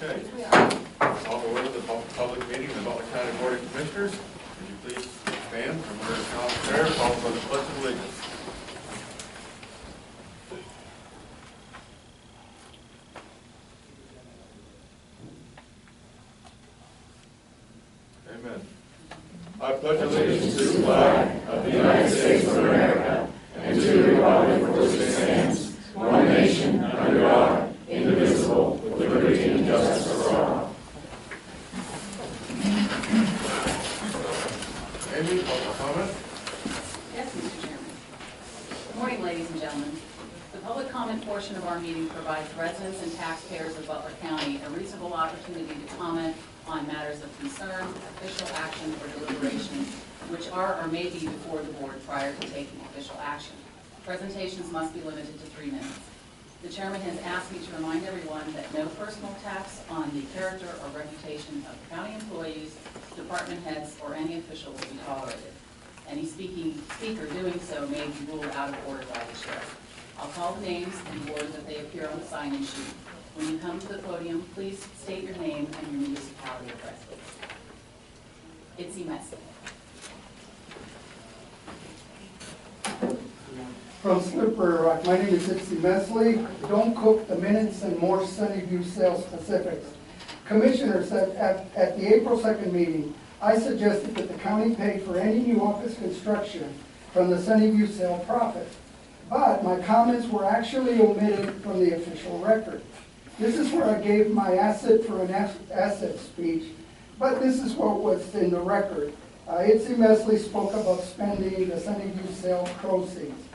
Okay. Call to order the public meeting of the Butler County Board of Commissioners. Would you please stand and wear a common prayer followed by the Pledge of Allegiance. Amen. I pledge allegiance to the flag of the United States of America and to the republic for which it stands, one nation, under God, indivisible, with liberty and justice for all. Amy, public comment? Yes, Mr. Chairman. Good morning, ladies and gentlemen. The public comment portion of our meeting provides residents and taxpayers of Butler County a reasonable opportunity to comment on matters of concern, official action, or deliberation, which are or may be before the board prior to taking official action. Presentations must be limited to 3 minutes. The chairman has asked me to remind everyone that no personal attacks on the character or reputation of county employees, department heads, or any official will be tolerated. Any speaker doing so may be ruled out of order by the chair. I'll call the names in the order that they appear on the sign-in sheet. When you come to the podium, please state your name and your municipality of residence. Itzy Messi. From Slippery Rock, my name is Itzy Mesley. Don't cook the minutes and more Sunnyview sales specifics. Commissioners, at the April 2nd meeting, I suggested that the county pay for any new office construction from the Sunnyview sale profit. But my comments were actually omitted from the official record. This is where I gave my asset for an asset speech, but this is what was in the record. Itzy Mesley spoke about spending the Sunnyview sale proceeds.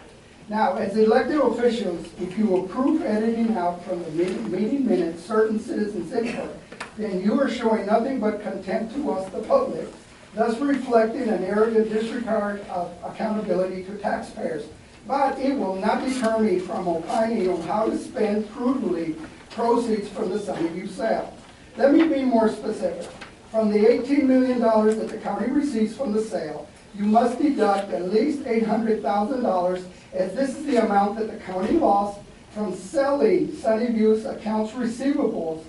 Now, as elected officials, if you approve editing out from the meeting minutes certain citizens' input, then you are showing nothing but contempt to us, the public, thus reflecting an arrogant disregard of accountability to taxpayers. But it will not deter me from opining on how to spend prudently proceeds from the Sunnyview sale. Let me be more specific. From the $18 million that the county receives from the sale, you must deduct at least $800,000, as this is the amount that the county lost from selling Sunnyview's accounts receivables,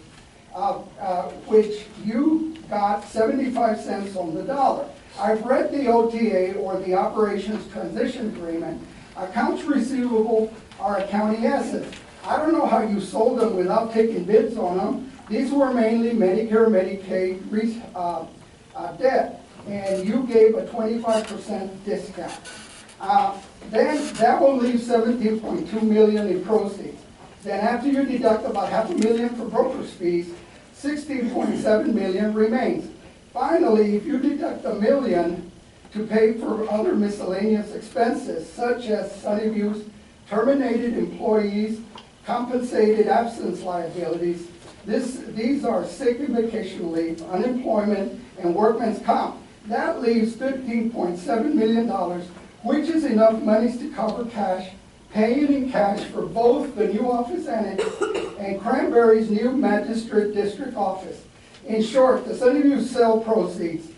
which you got 75 cents on the dollar. I've read the OTA, or the Operations Transition Agreement. Accounts receivable are a county asset. I don't know how you sold them without taking bids on them. These were mainly Medicare, Medicaid debt, and you gave a 25% discount. Then that will leave $17.2 million in proceeds. Then after you deduct about $500,000 for broker's fees, $16.7 million remains. Finally, if you deduct $1 million to pay for other miscellaneous expenses, such as Sunnyview's terminated employees, compensated absence liabilities, these are sick and vacation leave, unemployment, and workman's comp. That leaves $15.7 million, which is enough monies to cover cash, paying in cash for both the new office annex and Cranberry's new magistrate district office. In short, the Sunnyview sale proceeds,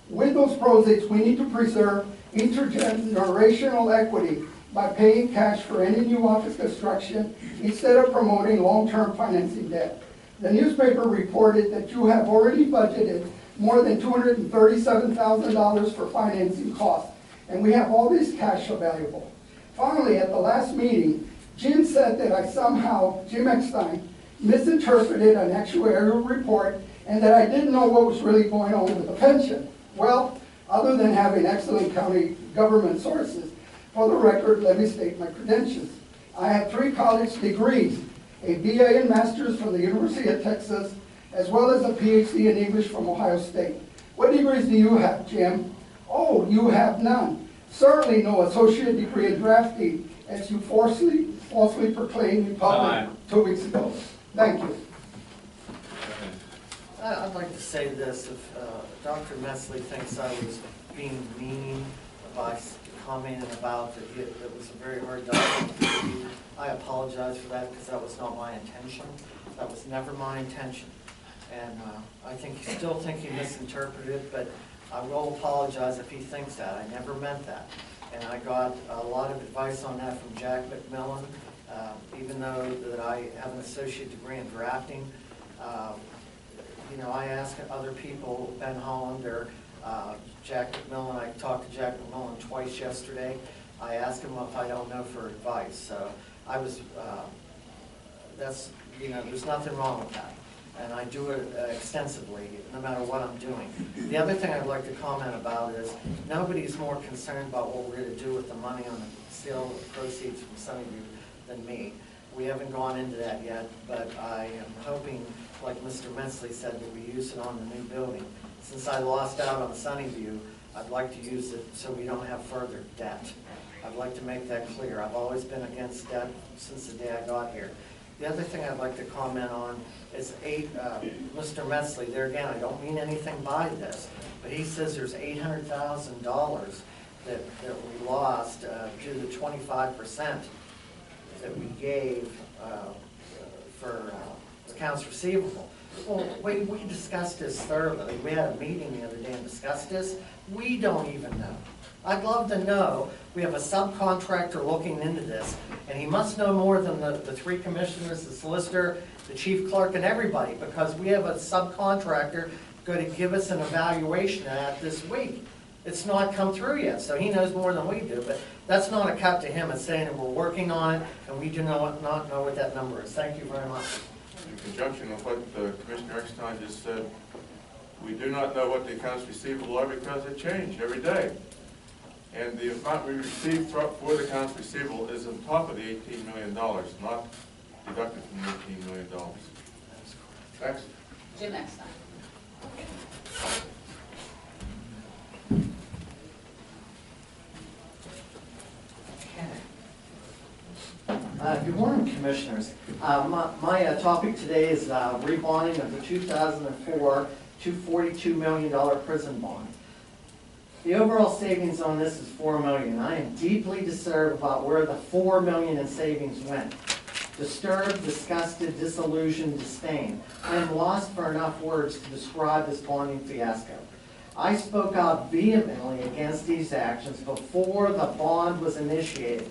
with those proceeds, we need to preserve intergenerational equity by paying cash for any new office construction instead of promoting long-term financing debt. The newspaper reported that you have already budgeted more than $237,000 for financing costs, and we have all this cash available. Finally, at the last meeting, Jim said that I somehow, Jim Eckstein, misinterpreted an actuarial report and that I didn't know what was really going on with the pension. Well, other than having excellent county government sources, for the record, let me state my credentials. I have 3 college degrees, a BA and Master's from the University of Texas, as well as a PhD in English from Ohio State. What degrees do you have, Jim? Oh, you have none. Certainly no associate degree in drafting, as you falsely proclaimed in public 2 weeks ago. Thank you. I'd like to say this. If Dr. Mesley thinks I was being mean by commenting about that it was a very hard document to read, I apologize for that because that was not my intention. That was never my intention. And I still think he misinterpreted it, but I will apologize if he thinks that. I never meant that. And I got a lot of advice on that from Jack McMillan, even though that I have an associate degree in drafting. You know, I ask other people, Ben Holland or Jack McMillan, I talked to Jack McMillan twice yesterday. I asked him if I don't know for advice, so I was, that's, you know, there's nothing wrong with that. And I do it extensively, no matter what I'm doing. The other thing I'd like to comment about is nobody's more concerned about what we're going to do with the money on the sale of proceeds from Sunnyview than me. We haven't gone into that yet, but I am hoping, like Mr. Mensley said, that we use it on the new building. Since I lost out on Sunnyview, I'd like to use it so we don't have further debt. I'd like to make that clear. I've always been against debt since the day I got here. The other thing I'd like to comment on is Mr. Metzley, there again, I don't mean anything by this, but he says there's $800,000 that we lost due to 25% that we gave for accounts receivable. Well, we discussed this thoroughly. We had a meeting the other day and discussed this. We don't even know. I'd love to know. We have a subcontractor looking into this, and he must know more than the three commissioners, the solicitor, the chief clerk, and everybody, because we have a subcontractor going to give us an evaluation of that this week. It's not come through yet, so he knows more than we do, but that's not a cut to him. It's saying that we're working on it, and we do not know what that number is. Thank you very much. In conjunction with what Commissioner Eckstein just said, we do not know what the accounts receivable are because they change every day. And the amount we receive for the accounts receivable is on top of the $18 million, not deducted from the $18 million. Next. Jim Eckstein. Good morning, Commissioners. My topic today is rebonding of the 2004 $242 million prison bond. The overall savings on this is $4 million. I am deeply disturbed about where the $4 million in savings went. Disturbed, disgusted, disillusioned, disdain. I am lost for enough words to describe this bonding fiasco. I spoke out vehemently against these actions before the bond was initiated,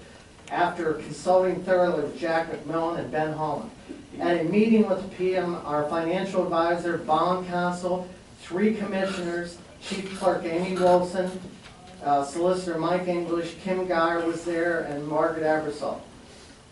after consulting thoroughly with Jack McMillan and Ben Holland. At a meeting with PM, our financial advisor, bond counsel, 3 commissioners, Chief Clerk Amy Wilson, Solicitor Mike English, Kim Geyer was there, and Margaret Abersol.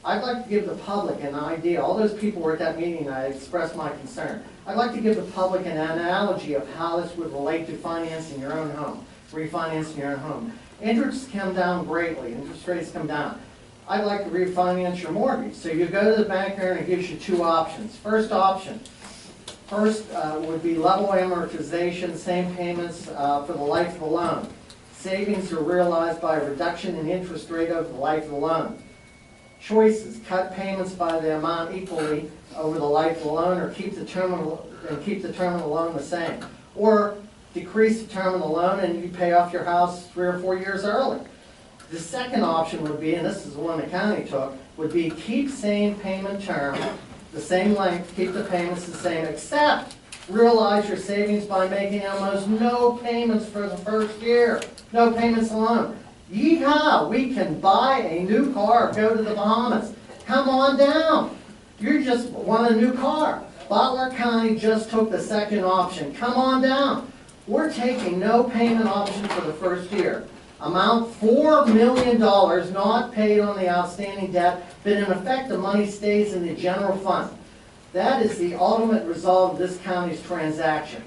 I'd like to give the public an idea. All those people were at that meeting, I expressed my concern. I'd like to give the public an analogy of how this would relate to financing your own home, refinancing your own home. Interest come down greatly, interest rates come down. I'd like to refinance your mortgage. So you go to the banker and it gives you 2 options. First option, would be level amortization, same payments for the life of the loan. Savings are realized by a reduction in interest rate over the life of the loan. Choices, cut payments by the amount equally over the life of the loan, or keep the term of the loan the same. Or decrease the term of the loan and you pay off your house 3 or 4 years early. The second option would be, and this is the one the county took, would be keep same payment term, the same length, keep the payments the same, except realize your savings by making almost no payments for the first year. No payments alone. Yeehaw! We can buy a new car, go to the Bahamas. Come on down. You just want a new car. Butler County just took the second option. Come on down. We're taking no payment option for the first year. Amount $4 million not paid on the outstanding debt, but in effect the money stays in the general fund. That is the ultimate result of this county's transaction.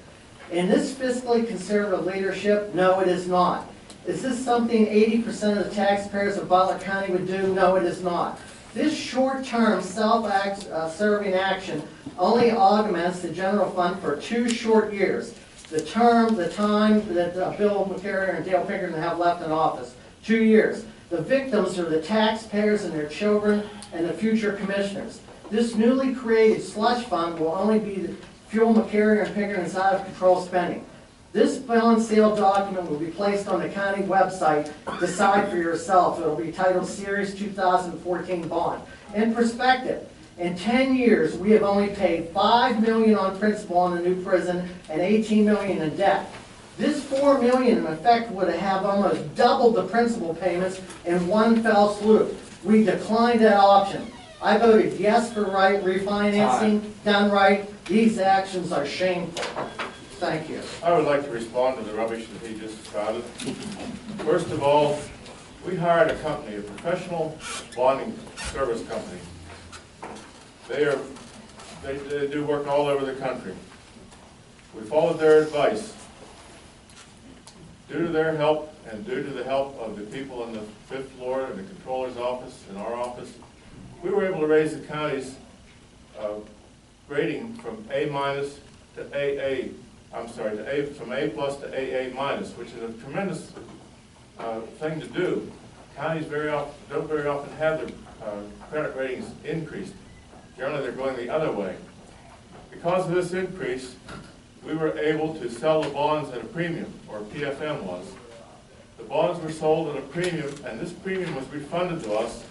In this fiscally conservative leadership, no it is not. Is this something 80% of the taxpayers of Butler County would do? No it is not. This short-term self-serving action only augments the general fund for 2 short years. The time that Bill McCarrier and Dale Pinkerton have left in office, 2 years. The victims are the taxpayers and their children and the future commissioners. This newly created slush fund will only be to fuel McCarrier and Pinkerton's out-of-control spending. This bond sale document will be placed on the county website. Decide for yourself. It will be titled Series 2014 Bond. In perspective, in 10 years, we have only paid $5 million on principal on the new prison and $18 million in debt. This $4 million, in effect, would have almost doubled the principal payments in one fell swoop. We declined that option. I voted yes for refinancing, done right, These actions are shameful. Thank you. I would like to respond to the rubbish that he just spouted. First of all, we hired a company, a professional bonding service company. They do work all over the country. We followed their advice. Due to their help and due to the help of the people in the 5th floor and the controller's office and our office, we were able to raise the county's rating from A- to AA. From A+ to AA-, which is a tremendous thing to do. Counties don't very often have their credit ratings increased. Generally, they're going the other way. Because of this increase, we were able to sell the bonds at a premium, or PFM was. The bonds were sold at a premium, and this premium was refunded to us,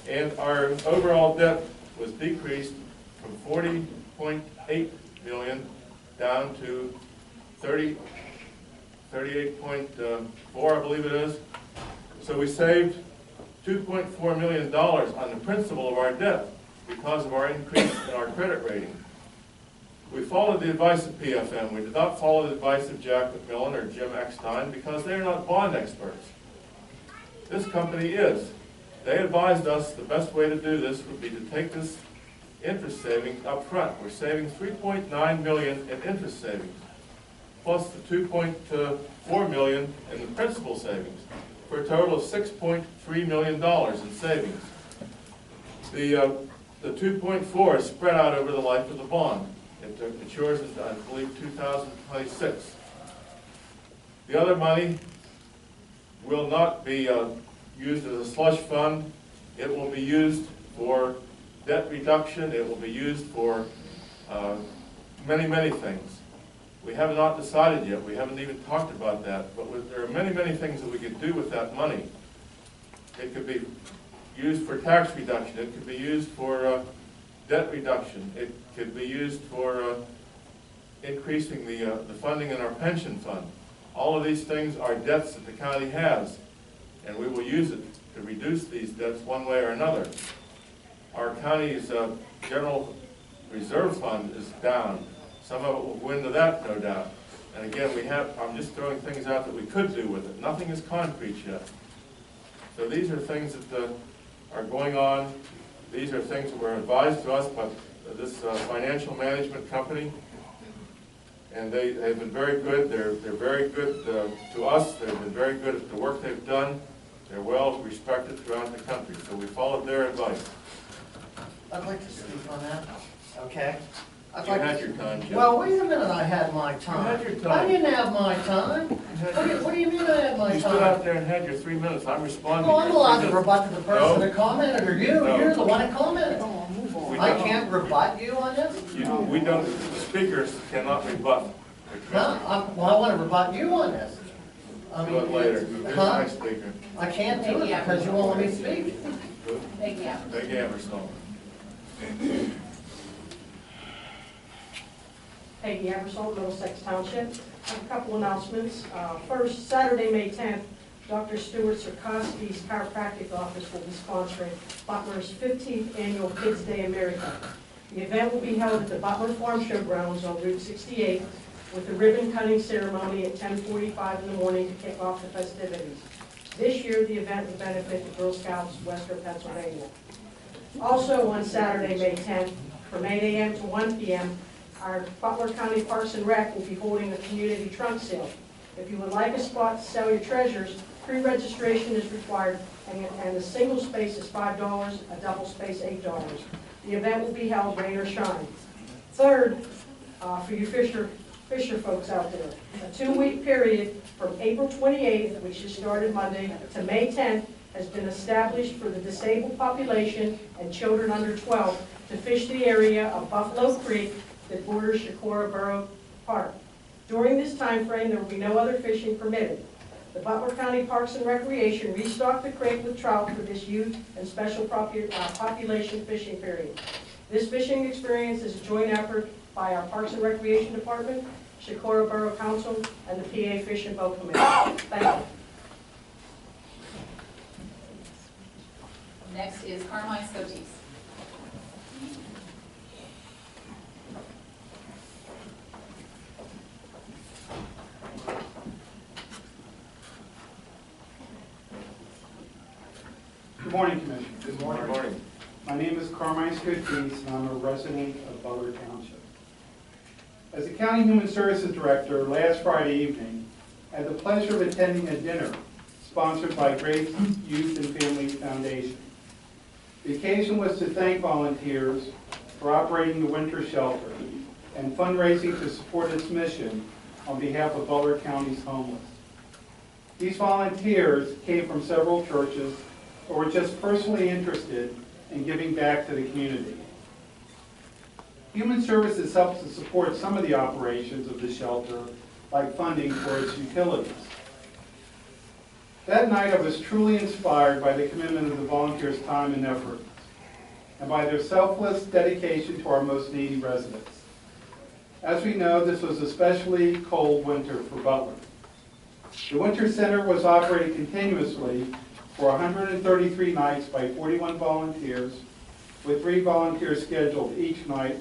and our overall debt was decreased from $40.8 million down to 38.4, I believe it is. So we saved $2.4 million on the principal of our debt because of our increase in our credit rating. We followed the advice of PFM. We did not follow the advice of Jack McMillan or Jim Eckstein because they're not bond experts. This company is. They advised us the best way to do this would be to take this interest savings up front. We're saving $3.9 million in interest savings, plus the $2.4 million in the principal savings, for a total of $6.3 million in savings. The 2.4 is spread out over the life of the bond. It matures in, I believe, 2026. The other money will not be used as a slush fund. It will be used for debt reduction. It will be used for many, many things. We have not decided yet. We haven't even talked about that. But there are many, many things that we could do with that money. It could be used for tax reduction. It could be used for debt reduction. It could be used for increasing the funding in our pension fund. All of these things are debts that the county has, and we will use it to reduce these debts one way or another. Our county's general reserve fund is down. Some of it will go into that, no doubt. And again, I'm just throwing things out that we could do with it. Nothing is concrete yet. So these are things that are going on. These are things that were advised to us by this financial management company. And they have been very good. They're very good to us. They've been very good at the work they've done. They're well respected throughout the country. So we followed their advice. I'd like to speak on that, okay? You had your time, Jim. Well, wait a minute, I had my time. You had your time. I didn't have my time. What do you mean I had my You time? stood out there and had your 3 minutes. I'm responding. No, I'm to your allowed 3 to minutes. rebut to the person No. that commented, or you. No. You're the one that commented. We I don't- can't rebut you on this? We don't, the speakers cannot rebut. No, well, I want to rebut you on this. I Do it later. Here's huh? the next speaker. I can't do it because you won't let me speak. Thank you. Peggy Eversole. Peggy Eversole, Middlesex Township. I have a couple announcements. First, Saturday, May 10th, Dr. Stuart Sirkowski's chiropractic office will be sponsoring Butler's 15th annual Kids Day America. The event will be held at the Butler Farm Showgrounds on Route 68 with a ribbon cutting ceremony at 10:45 in the morning to kick off the festivities. This year, the event will benefit the Girl Scouts of Western Pennsylvania. Also on Saturday, May 10th, from 8 a.m. to 1 p.m., our Butler County Parks and Rec will be holding a community trunk sale. If you would like a spot to sell your treasures, pre-registration is required, and a single space is $5, a double space $8. The event will be held rain or shine. Third, for you Fisher folks out there, a 2-week period from April 28th, which just started Monday, to May 10th has been established for the disabled population and children under 12 to fish the area of Buffalo Creek that borders Shakora Borough Park. During this time frame, there will be no other fishing permitted. The Butler County Parks and Recreation restocked the creek with trout for this youth and special population fishing period. This fishing experience is a joint effort by our Parks and Recreation Department, Shakora Borough Council, and the PA Fish and Boat Committee. Thank you. Next is Carmine Scotis. morning, Commissioner. Good morning. My name is Carmine Scotese, and I'm a resident of Butler Township. As the County Human Services Director, last Friday evening, I had the pleasure of attending a dinner sponsored by Grace Youth and Family Foundation. The occasion was to thank volunteers for operating the winter shelter and fundraising to support its mission on behalf of Butler County's homeless. These volunteers came from several churches or were just personally interested in giving back to the community. Human Services helps to support some of the operations of the shelter, like funding for its utilities. That night I was truly inspired by the commitment of the volunteers' time and effort, and by their selfless dedication to our most needy residents. As we know, this was a especially cold winter for Butler. The Winter Center was operated continuously for 133 nights by 41 volunteers, with 3 volunteers scheduled each night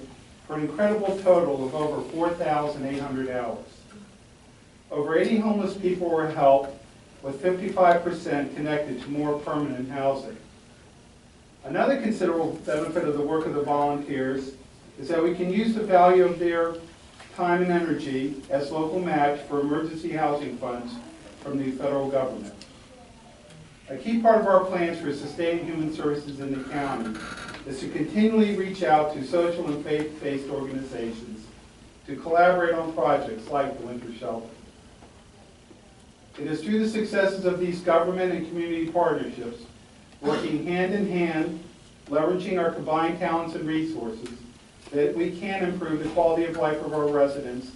for an incredible total of over 4,800 hours. Over 80 homeless people were helped, with 55% connected to more permanent housing. Another considerable benefit of the work of the volunteers is that we can use the value of their time and energy as local match for emergency housing funds from the federal government. A key part of our plans for sustaining human services in the county is to continually reach out to social and faith-based organizations to collaborate on projects like the Winter Shelter. It is through the successes of these government and community partnerships, working hand in hand, leveraging our combined talents and resources, that we can improve the quality of life of our residents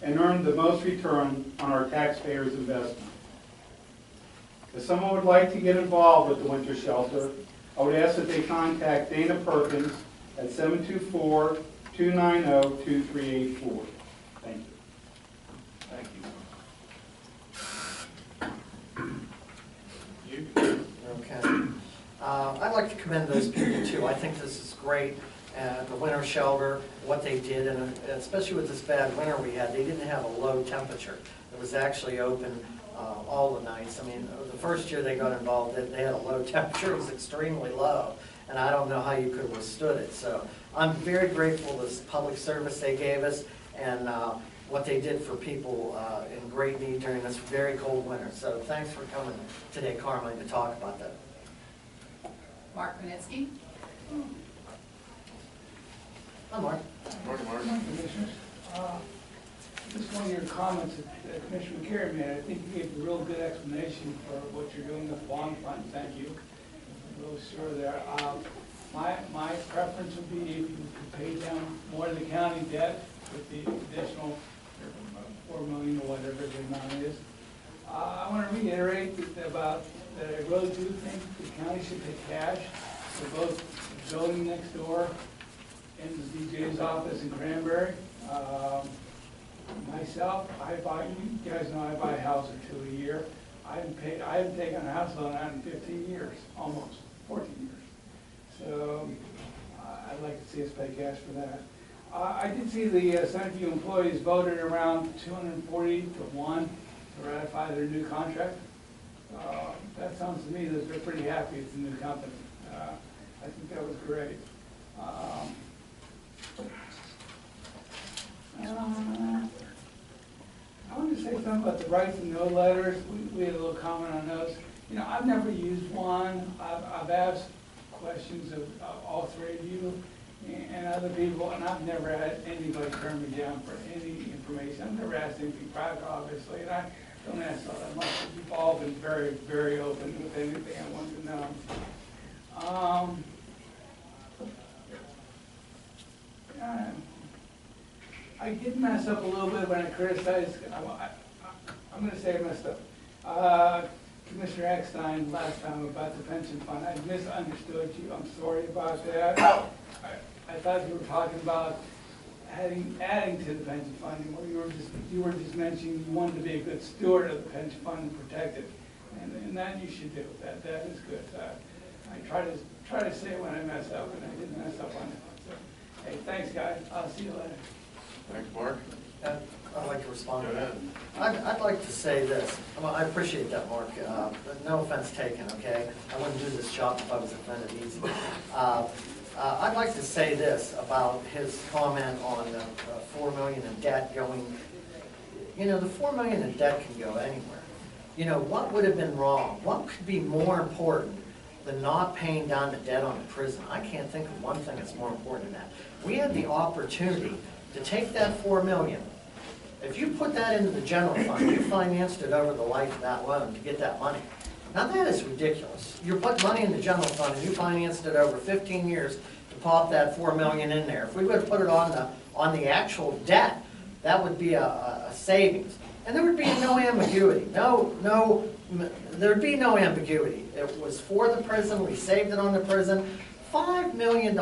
and earn the most return on our taxpayers' investment. If someone would like to get involved with the Winter Shelter, I would ask that they contact Dana Perkins at 724-290-2384. Thank you. Thank you. Okay. I'd like to commend those people too. I think this is great. The winter shelter, what they did, and especially with this bad winter we had, they didn't have a low temperature. It was actually open all the nights. I mean, the first year they got involved, they had a low temperature. It was extremely low, and I don't know how you could have withstood it. So I'm very grateful for this public service they gave us and what they did for people in great need during this very cold winter. So thanks for coming today, Carmine, to talk about that. Mark Winitsky. Hi, Mark. Morning, Mark. Commissioners. Just one of your comments that Commissioner McCary made, I think you gave a real good explanation for what you're doing with the bond fund. Thank you. I'm real sure there. My preference would be if you could pay down more of the county debt with the additional $4 million or whatever the amount is. I want to reiterate that I really do think the county should pay cash for both the building next door and the DJ's office in Cranberry. Myself, you guys know I buy a house or two a year. I haven't taken a house loan out in 15 years, almost 14 years. So I'd like to see us pay cash for that. I did see the Centerview employees voted around 240 to 1 to ratify their new contract. That sounds to me that they're pretty happy with the new company. I think that was great. I want to say something about the right to know letters. We had a little comment on those. You know, I've never used one. I've asked questions of all 3 of you and other people, and I've never had anybody turn me down for any information. I've never asked anything private, obviously, and I don't ask all that much. You've all been very, very open with anything I want to know. I did mess up a little bit when I criticized, I'm going to say I messed up. Commissioner Eckstein last time about the pension fund. I misunderstood you. I'm sorry about that. I thought you were talking about adding to the pension fund. You were just mentioning you wanted to be a good steward of the pension fund and protect it, and that you should do. That is good. I try to say it when I mess up, and I didn't mess up on it. So, hey, thanks, guys. I'll see you later. Thanks, Mark. I'd like to respond to Go that? ahead. I'd like to say this. Well, I appreciate that, Mark. No offense taken, okay? I wouldn't do this job if I was offended easy. I'd like to say this about his comment on the 4 million in debt going, you know, the 4 million in debt can go anywhere. You know, what would have been wrong? What could be more important than not paying down the debt on the prison? I can't think of one thing that's more important than that. We had the opportunity to take that 4 million. If you put that into the general fund, you financed it over the life of that loan to get that money. Now that is ridiculous. You're putting money in the general fund and you financed it over 15 years to pop that 4 million in there. If we would have put it on the actual debt, that would be a savings. And there would be no ambiguity. There'd be no ambiguity. It was for the prison, we saved it on the prison. $5 million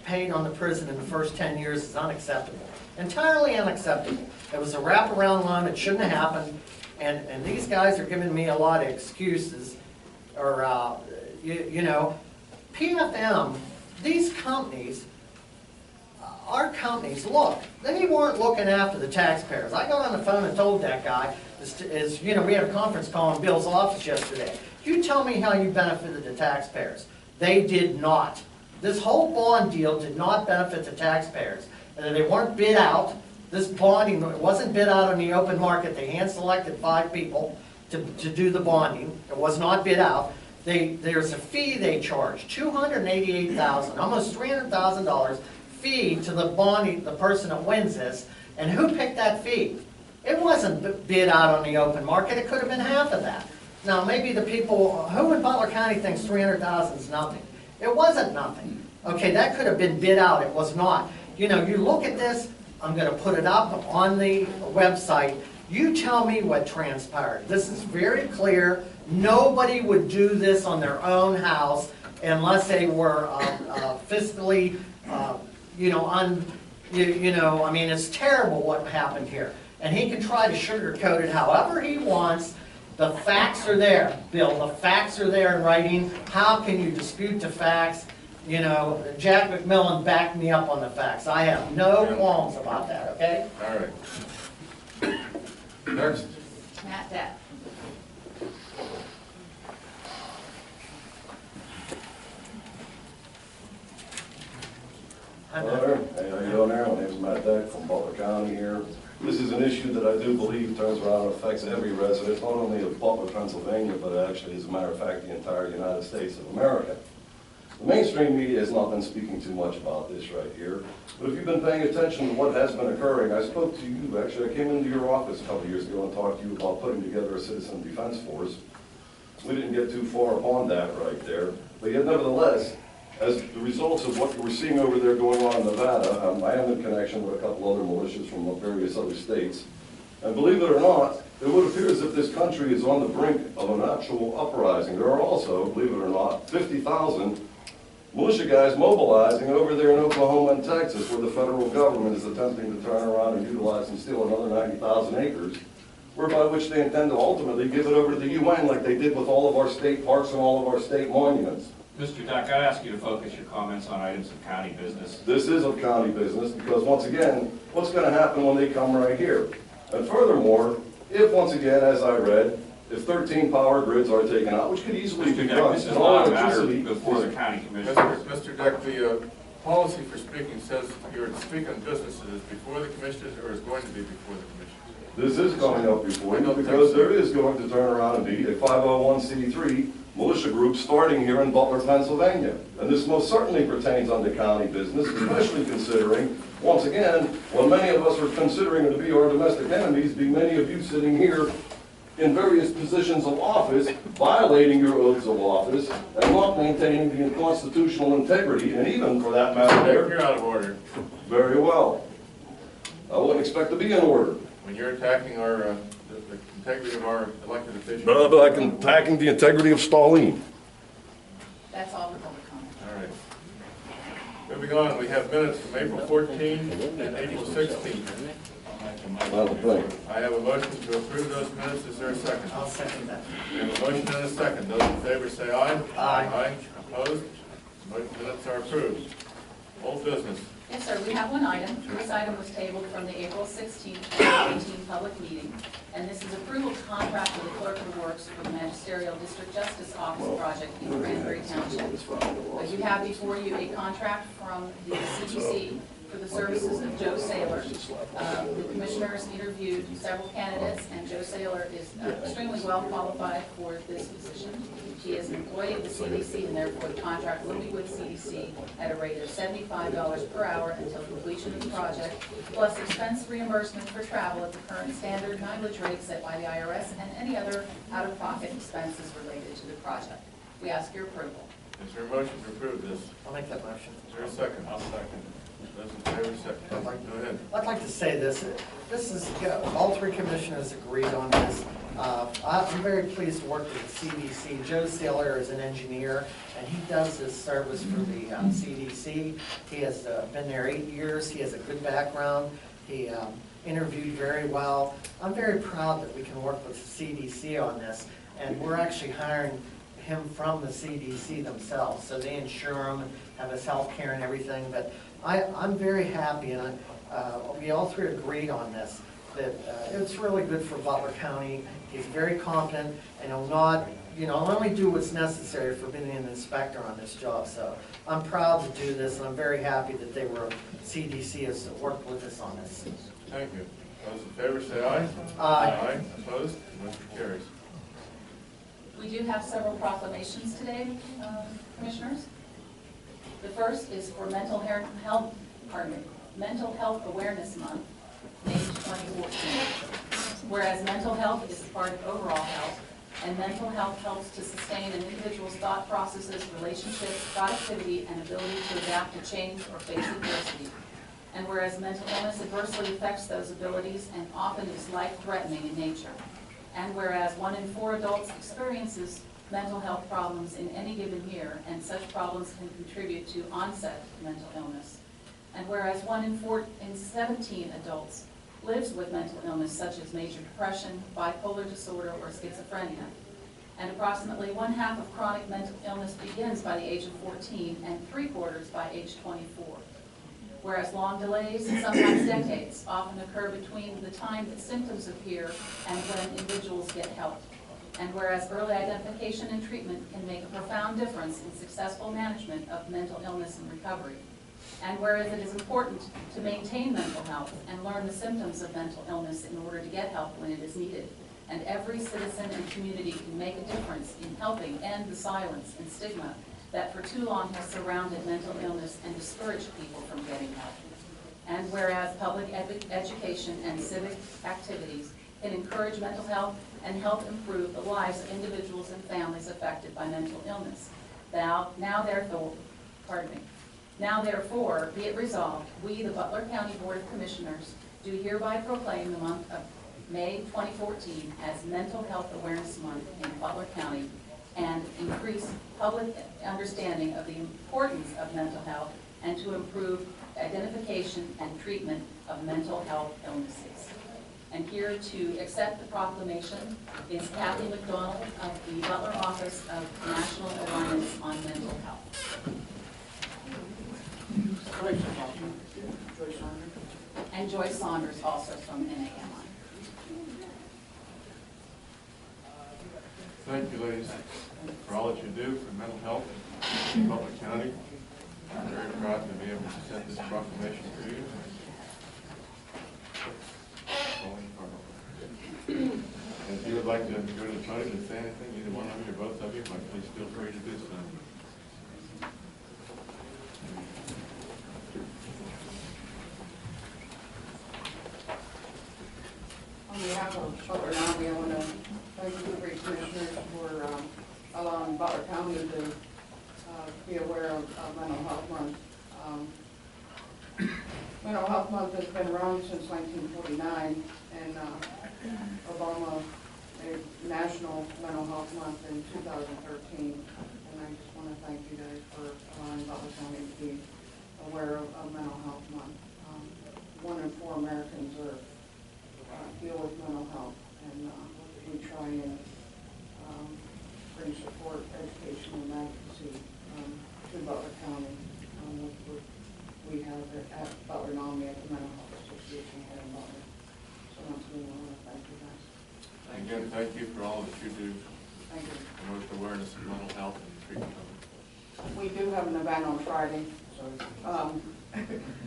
paid on the prison in the first 10 years is unacceptable. Entirely unacceptable. It was a wraparound loan, it shouldn't have happened. And these guys are giving me a lot of excuses. Or, you know, PFM, these companies, our companies, look, they weren't looking after the taxpayers. I got on the phone and told that guy, you know, we had a conference call in Bill's office yesterday. You tell me how you benefited the taxpayers. They did not. This whole bond deal did not benefit the taxpayers. And they weren't bid out. This bonding, it wasn't bid out on the open market. They hand-selected 5 people to do the bonding. It was not bid out. There's a fee they charge, $288,000, almost $300,000 fee to the person that wins this. And who picked that fee? It wasn't bid out on the open market. It could have been half of that. Now, maybe the people, who in Butler County thinks $300,000 is nothing? It wasn't nothing. Okay, that could have been bid out. It was not. You know, you look at this, I'm going to put it up on the website. You tell me what transpired. This is very clear. Nobody would do this on their own house unless they were fiscally, you know, I mean, it's terrible what happened here. And he can try to sugarcoat it however he wants. The facts are there, Bill. The facts are there in writing. How can you dispute the facts? You know, Jack McMillan backed me up on the facts. I have no qualms about that, okay? All right. Next. Matt Depp. Hello, hey, how you doing there? My name is Matt Deck from Butler County here. This is an issue that I do believe turns around and affects every resident, not only of Butler, Pennsylvania, but actually, as a matter of fact, the entire United States of America. The mainstream media has not been speaking too much about this right here, but if you've been paying attention to what has been occurring, I spoke to you, actually, I came into your office a couple of years ago and talked to you about putting together a citizen defense force. We didn't get too far upon that right there, but yet nevertheless, as the results of what we're seeing over there going on in Nevada, I am in connection with a couple other militias from various other states, and believe it or not, it would appear as if this country is on the brink of an actual uprising. There are also, believe it or not, 50,000 militia guys mobilizing over there in Oklahoma and Texas, where the federal government is attempting to turn around and utilize and steal another 90,000 acres, whereby which they intend to ultimately give it over to the UN like they did with all of our state parks and all of our state monuments. Mr. Duck, I'd ask you to focus your comments on items of county business. This is of county business because, once again, what's going to happen when they come right here? And furthermore, if, once again, as I read, if 13 power grids are taken out, which could easily be Mr. Duck, done, this is and not all a matter electricity before the county commissioners. Mr. Deck, the policy for speaking says you're to speak on businesses before the commissioners or is going to be before the commissioners. This is coming up before you because there is going to turn around and be a 501c3 militia group starting here in Butler, Pennsylvania. And this most certainly pertains unto county business, especially considering, once again, what many of us are considering to be our domestic enemies, be many of you sitting here in various positions of office, violating your oaths of office, and not maintaining the constitutional integrity, and even, for that matter, You're out of order. very well. I wouldn't expect to be in order. When you're attacking our, the integrity of our elected officials. But like attacking the integrity of Stalin. That's all the public comment. All right. Moving on, we have minutes from April 14th and April 16th. Not a thing. I have a motion to approve those minutes. Is there a second? I'll second that. We have a motion and a second. Those in favor say aye. Aye. Aye. Opposed? Minutes are approved. Old business. Yes, sir, we have one item. This item was tabled from the April 16th, 2018 public meeting, and this is approval to contract with the clerk of works for the Magisterial District Justice Office project in Cranberry Township. You have before you a contract from the CDC for the services of Joe Saylor. The commissioners interviewed several candidates, and Joe Saylor is extremely well qualified for this position. He is an employee of the CDC, and therefore the contract will be with CDC at a rate of $75 per hour until completion of the project, plus expense reimbursement for travel at the current standard mileage rate set by the IRS and any other out-of-pocket expenses related to the project. We ask your approval. Is there a motion to approve this? I'll make that motion. Is there a second? I'll second. Those in favor, second. Go ahead. I'd like to say this, all three commissioners agreed on this. I'm very pleased to work with the CDC. Joe Saylor is an engineer, and he does his service for the CDC. He has been there 8 years. He has a good background. He interviewed very well. I'm very proud that we can work with the CDC on this, and we're actually hiring him from the CDC themselves, so they insure him and have his health care and everything. But I'm very happy, and we all three agreed on this, that it's really good for Butler County. He's very competent, and he'll only do what's necessary for being an inspector on this job. So I'm proud to do this, and I'm very happy that CDC has worked with us on this. Thank you. Those in favor say aye. Aye. Opposed? Motion carries. We do have several proclamations today, commissioners. The first is for Mental Health Awareness Month, May 2014. Whereas mental health is part of overall health, and mental health helps to sustain an individual's thought processes, relationships, productivity, and ability to adapt to change or face adversity. And whereas mental illness adversely affects those abilities and often is life-threatening in nature. And whereas 1 in 4 adults experiences mental health problems in any given year, and such problems can contribute to onset mental illness. And whereas 1 in 17 adults lives with mental illness such as major depression, bipolar disorder, or schizophrenia. And approximately 1/2 of chronic mental illness begins by the age of 14 and 3/4 by age 24. Whereas long delays, sometimes decades, often occur between the time that symptoms appear and when individuals get help. And whereas early identification and treatment can make a profound difference in successful management of mental illness and recovery. And whereas it is important to maintain mental health and learn the symptoms of mental illness in order to get help when it is needed. And every citizen and community can make a difference in helping end the silence and stigma that for too long has surrounded mental illness and discouraged people from getting help. And whereas public education and civic activities can encourage mental health and help improve the lives of individuals and families affected by mental illness. Now therefore, be it resolved, we, the Butler County Board of Commissioners, do hereby proclaim the month of May 2014 as Mental Health Awareness Month in Butler County, and increase public understanding of the importance of mental health and to improve identification and treatment of mental health illnesses. And here to accept the proclamation is Kathy McDonald of the Butler Office of National Alliance on Mental Health. And Joyce Saunders, also from NAMI. Thank you, ladies, for all that you do for mental health in Butler County. I'm very proud to be able to send this proclamation to you. And if you would like to go to the podium and say anything, either one of you or both of you, please feel free to do so. On behalf of Butler County, I want to thank you, the three commissioners, for allowing Butler County to be aware of Mental Health Month. Mental Health Month has been around since 1949, and Obama made National Mental Health Month in 2013. And I just want to thank you guys for allowing Butler County to be aware of Mental Health Month. 1 in 4 Americans deal with mental health, and we try and bring support, education, and advocacy to Butler County with we have at Butler NAMI at the Mental Health Association here in Butler. So once again, I want to thank you guys. Again, thank you for all that you do Thank you. to promote the awareness of mental health and treatment of it. We do have an event on Friday,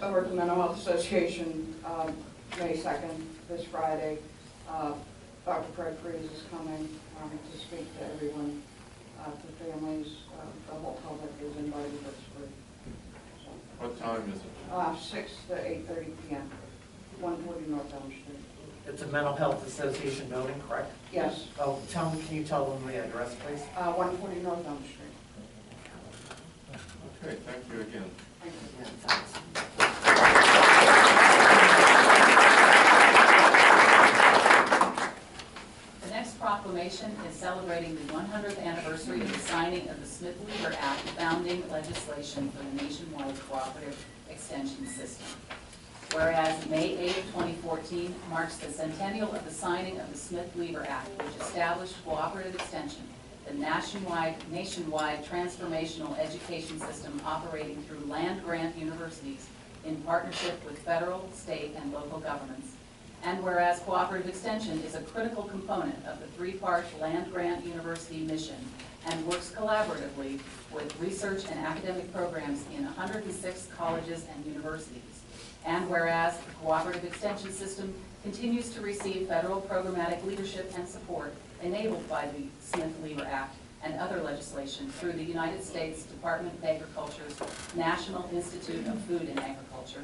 over at the Mental Health Association, May 2nd, this Friday. Dr. Fred Freeze is coming to speak to everyone, to families, the whole public is invited, it's free. So, What time is it? 6 to 8:30 p.m., 140 North Elm Street. It's a Mental Health Association building, correct? Yes, Oh, can you tell them the address, please? 140 North Elm Street. Okay, thank you again. Thank you. Yeah, thanks. The next proclamation is celebrating the 100th anniversary of the signing of the Smith-Weaver Act, founding legislation for the nationwide cooperative extension system. Whereas May 8, 2014 marks the centennial of the signing of the Smith-Weaver Act, which established cooperative extension, the nationwide transformational education system operating through land-grant universities in partnership with federal, state, and local governments. And whereas cooperative extension is a critical component of the three-part land-grant university mission and works collaboratively with research and academic programs in 106 colleges and universities. And whereas the cooperative extension system continues to receive federal programmatic leadership and support enabled by the Smith-Weaver Act and other legislation through the United States Department of Agriculture's National Institute of Food and Agriculture.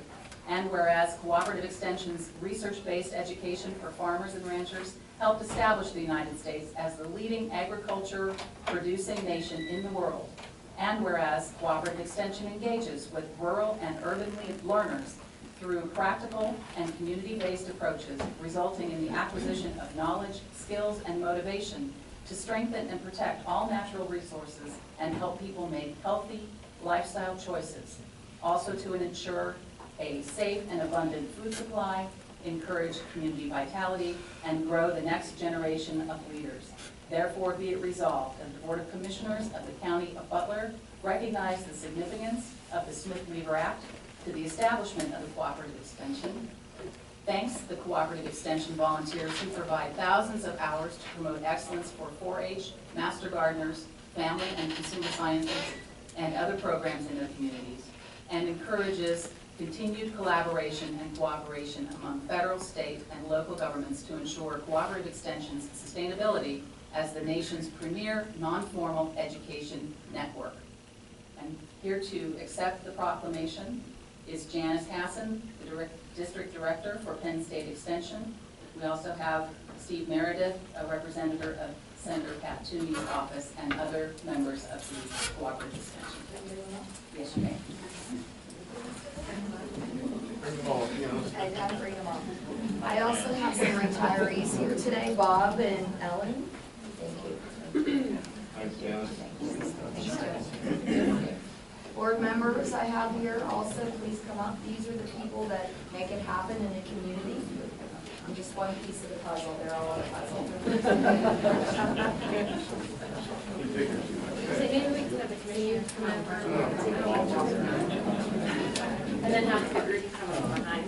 And whereas cooperative extension's research-based education for farmers and ranchers helped establish the United States as the leading agriculture-producing nation in the world. And whereas cooperative extension engages with rural and urban learners through practical and community-based approaches, resulting in the acquisition of knowledge, skills, and motivation to strengthen and protect all natural resources and help people make healthy lifestyle choices. Also to ensure a safe and abundant food supply, encourage community vitality, and grow the next generation of leaders. Therefore, be it resolved that the Board of Commissioners of the County of Butler recognize the significance of the Smith-Weaver Act to the establishment of the cooperative extension. Thanks the cooperative extension volunteers who provide thousands of hours to promote excellence for 4-H, master gardeners, family and consumer sciences, and other programs in their communities, and encourages continued collaboration and cooperation among federal, state, and local governments to ensure cooperative extension's sustainability as the nation's premier non-formal education network. And here to accept the proclamation is Janice Hassan, the District Director for Penn State Extension. We also have Steve Meredith, a representative of Senator Pat Toomey's office, and other members of the cooperative extension. Yes, you may. I gotta bring them up. I also have some retirees here today, Bob and Ellen. Thank you. Thanks, Janice. Board members I have here also, please come up. These are the people that make it happen in the community. I'm just one piece of the puzzle. They're all a puzzle. So maybe we can have the committee come over and then have the group come up behind.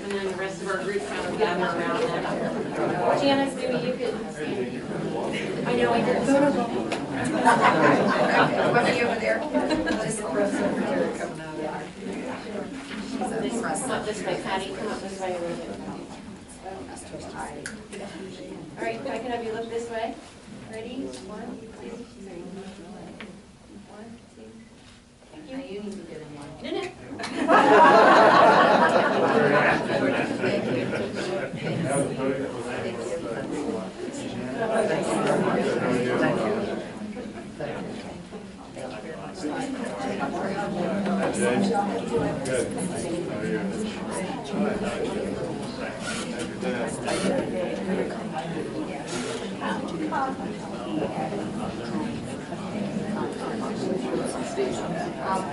And then the rest of our group kind of gather around them. Janice, maybe you could. I know I did. What are you over there? This over there. This way, Patty, come up this way. All right, if I can have you look this way. Ready? 1, 2, 3. 1, 2. You need to get in line. No, no. Thank you.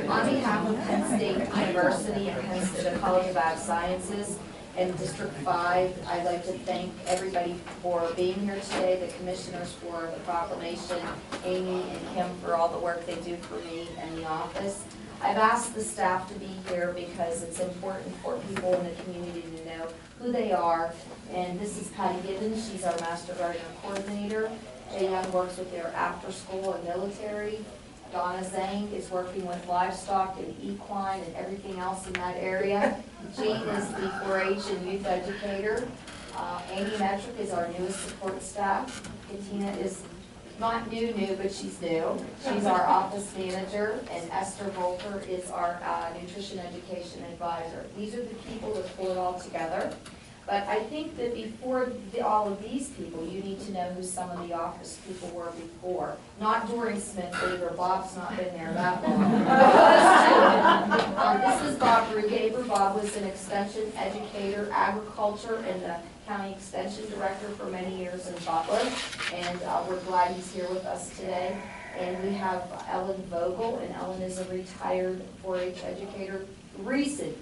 On behalf of Penn State University and Penn State College of Ag Sciences And District 5, I'd like to thank everybody for being here today, the commissioners for the proclamation, Amy and Kim for all the work they do for me and the office. I've asked the staff to be here because it's important for people in the community to know who they are. And this is Patty Gibbons, she's our Master Gardener Coordinator. Jay Young works with their after school and military. Donna Zhang is working with livestock and equine and everything else in that area. Jean is the 4-H and youth educator. Amy Metrick is our newest support staff. Katina is not new, but she's new. She's our office manager, and Esther Volker is our nutrition education advisor. These are the people that pull it all together. But I think that before all of these people, you need to know who some of the office people were before. Not during Smith League, or Bob's not been there that long. This is Bob Brugaber. Bob was an extension educator, agriculture, and the county extension director for many years in Butler. And we're glad he's here with us today. And we have Ellen Vogel, and Ellen is a retired 4-H educator, recent.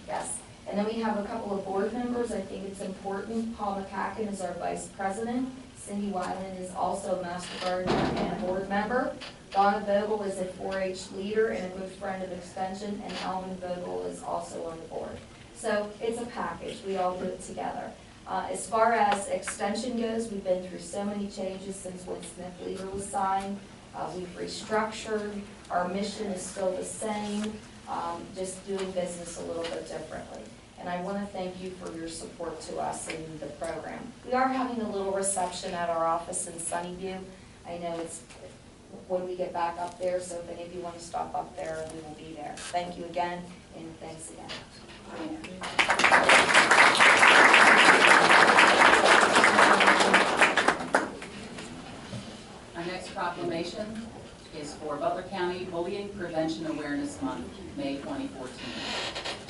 Yes. And then we have a couple of board members. I think it's important. Paul McCacken is our vice president. Cindy Wyland is also a Master Gardener and board member. Donna Vogel is a 4-H leader and a good friend of Extension, and Alvin Vogel is also on the board. So it's a package. We all do it together. As far as Extension goes, we've been through so many changes since when Smith Leader was signed. We've restructured. Our mission is still the same, just doing business a little bit differently. And I want to thank you for your support to us in the program. We are having a little reception at our office in Sunnyview. I know it's when we get back up there, so if any of you want to stop up there, we will be there. Thank you again, and thanks again. Our next proclamation is for Butler County Bullying Prevention Awareness Month, May 2014.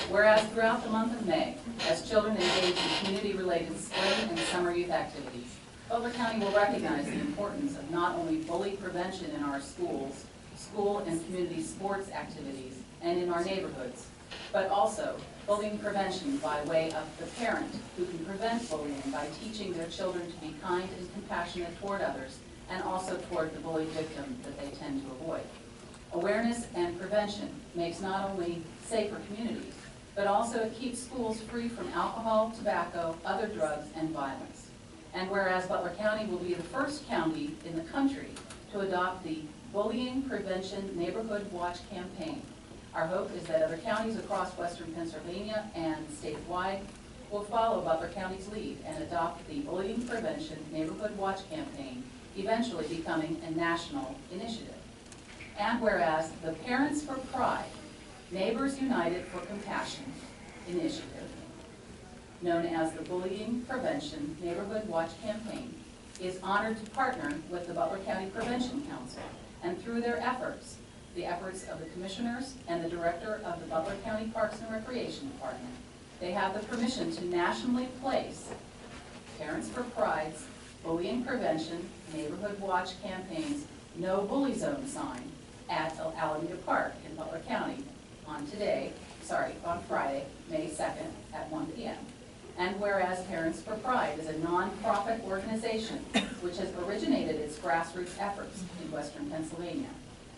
Whereas throughout the month of May, as children engage in community-related spring and summer youth activities, Butler County will recognize the importance of not only bully prevention in our schools, school and community sports activities, and in our neighborhoods, but also bullying prevention by way of the parent who can prevent bullying by teaching their children to be kind and compassionate toward others, and also toward the bullied victim that they tend to avoid. Awareness and prevention makes not only safer communities, but also it keeps schools free from alcohol, tobacco, other drugs, and violence. And whereas Butler County will be the first county in the country to adopt the Bullying Prevention Neighborhood Watch campaign, our hope is that other counties across western Pennsylvania and statewide will follow Butler County's lead and adopt the Bullying Prevention Neighborhood Watch campaign, eventually becoming a national initiative. And whereas the Parents for Pride, Neighbors United for Compassion initiative, known as the Bullying Prevention Neighborhood Watch campaign, is honored to partner with the Butler County Prevention Council, and through their efforts, the efforts of the commissioners and the director of the Butler County Parks and Recreation Department, they have the permission to nationally place Parents for Pride's Bullying Prevention Neighborhood Watch campaign's No Bully Zone sign at Alameda Park in Butler County on Friday, May 2nd at 1 p.m. And whereas Parents for Pride is a nonprofit organization which has originated its grassroots efforts in western Pennsylvania,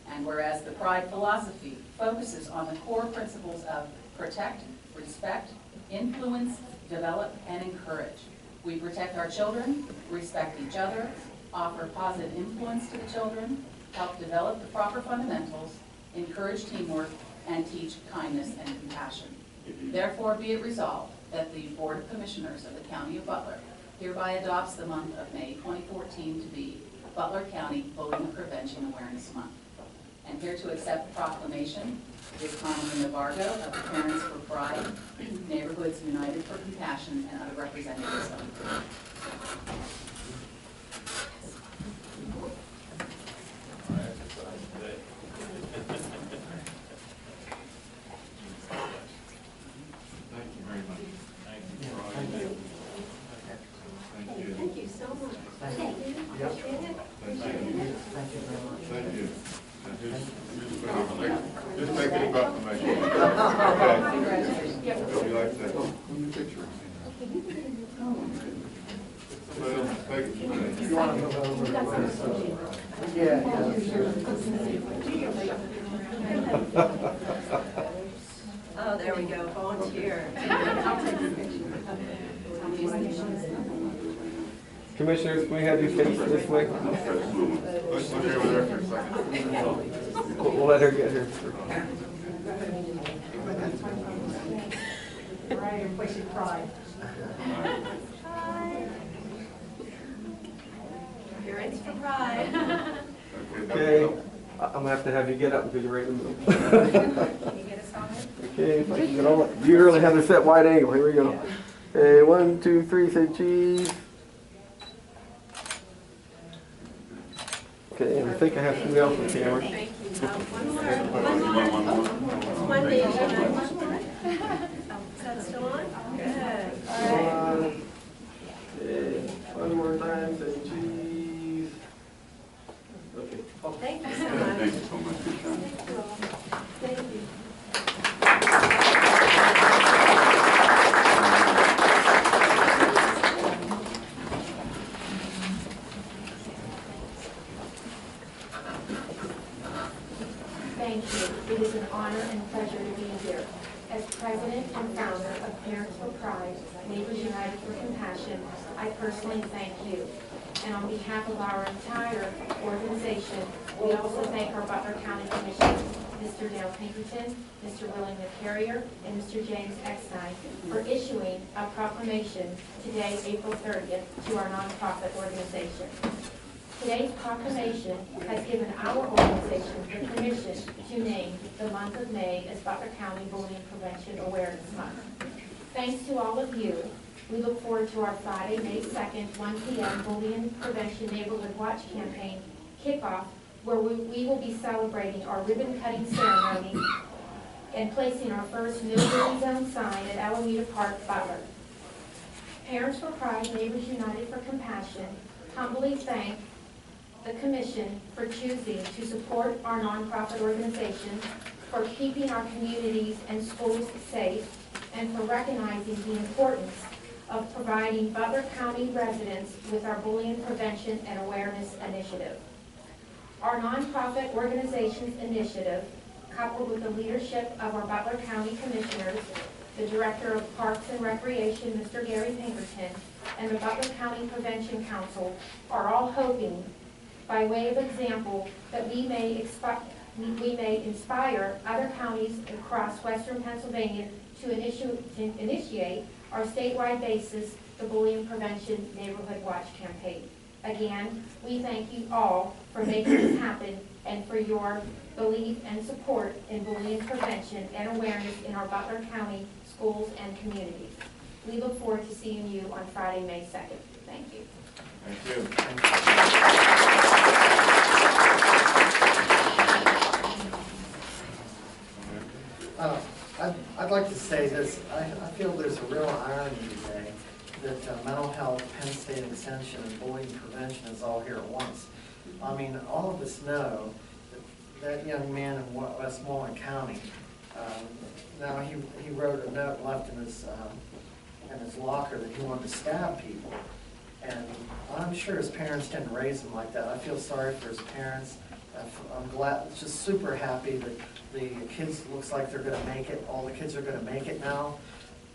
and whereas the Pride philosophy focuses on the core principles of protect, respect, influence, develop, and encourage. We protect our children, respect each other, offer positive influence to the children, help develop the proper fundamentals, encourage teamwork, and teach kindness and compassion. Therefore, be it resolved that the Board of Commissioners of the County of Butler hereby adopts the month of May 2014 to be Butler County Bullying Prevention Awareness Month. And here to accept the proclamation is Carmen Navarro of the Parents for Pride, Neighborhoods United for Compassion, and other representatives of the group. Thank you so much. Thank you. Yep. Appreciate it. Thank you very much. Thank you. Just make it a proclamation. Okay. Congratulations. Would you like to? you want to move over? Yeah, Oh, there we go, volunteer. Commissioners, can we have you face this way? We'll let her get here. All right, everybody say pride. Parents for pride. Okay, I'm gonna have you get up because you're right in the middle. Can you get us started? Okay, if I can get all, you really have to set wide angle. Here we go. Okay, 1, 2, 3, say cheese. Okay, and I think I have somebody else on camera. Thank you. One nation. Is that still on? Good. All right. Okay, one more time, say cheese. Okay. Thank you so much. Thank you so much. Thank you. Thank you. It is an honor and pleasure to be here. As president and founder of Parents for Pride, Neighbors United for Compassion, I personally thank you. And on behalf of our entire organization, we also thank our Butler County Commissioners, Mr. Dale Pinkerton, Mr. William McCarrier, and Mr. James Eckstein for issuing a proclamation today, April 30th, to our nonprofit organization. Today's proclamation has given our organization the permission to name the month of May as Butler County Bullying Prevention Awareness Month. Thanks to all of you, we look forward to our Friday, May 2nd, 1 p.m. Bullying Prevention Neighborhood Watch Campaign kickoff, where we will be celebrating our ribbon-cutting ceremony and placing our first No Bully Zone sign at Alameda Park, Butler. Parents for Pride, Neighbors United for Compassion humbly thank the Commission for choosing to support our nonprofit organization, for keeping our communities and schools safe, and for recognizing the importance of providing Butler County residents with our bullying prevention and awareness initiative. Our nonprofit organization's initiative, coupled with the leadership of our Butler County Commissioners, the Director of Parks and Recreation, Mr. Gary Pinkerton, and the Butler County Prevention Council, are all hoping, by way of example, that we may inspire other counties across western Pennsylvania to initiate our statewide basis, the Bullying Prevention Neighborhood Watch Campaign. Again, we thank you all for making this happen and for your belief and support in bullying prevention and awareness in our Butler County schools and communities. We look forward to seeing you on Friday, May 2nd. Thank you. Thank you. I'd like to say this. I feel there's a real irony today that mental health, Penn State Extension, and bullying prevention is all here at once. I mean, all of us know that young man in Westmoreland County, now he wrote a note left in his locker that he wanted to stab people. And I'm sure his parents didn't raise him like that. I feel sorry for his parents. I'm glad, just super happy that the kids, looks like they're going to make it. All the kids are going to make it now.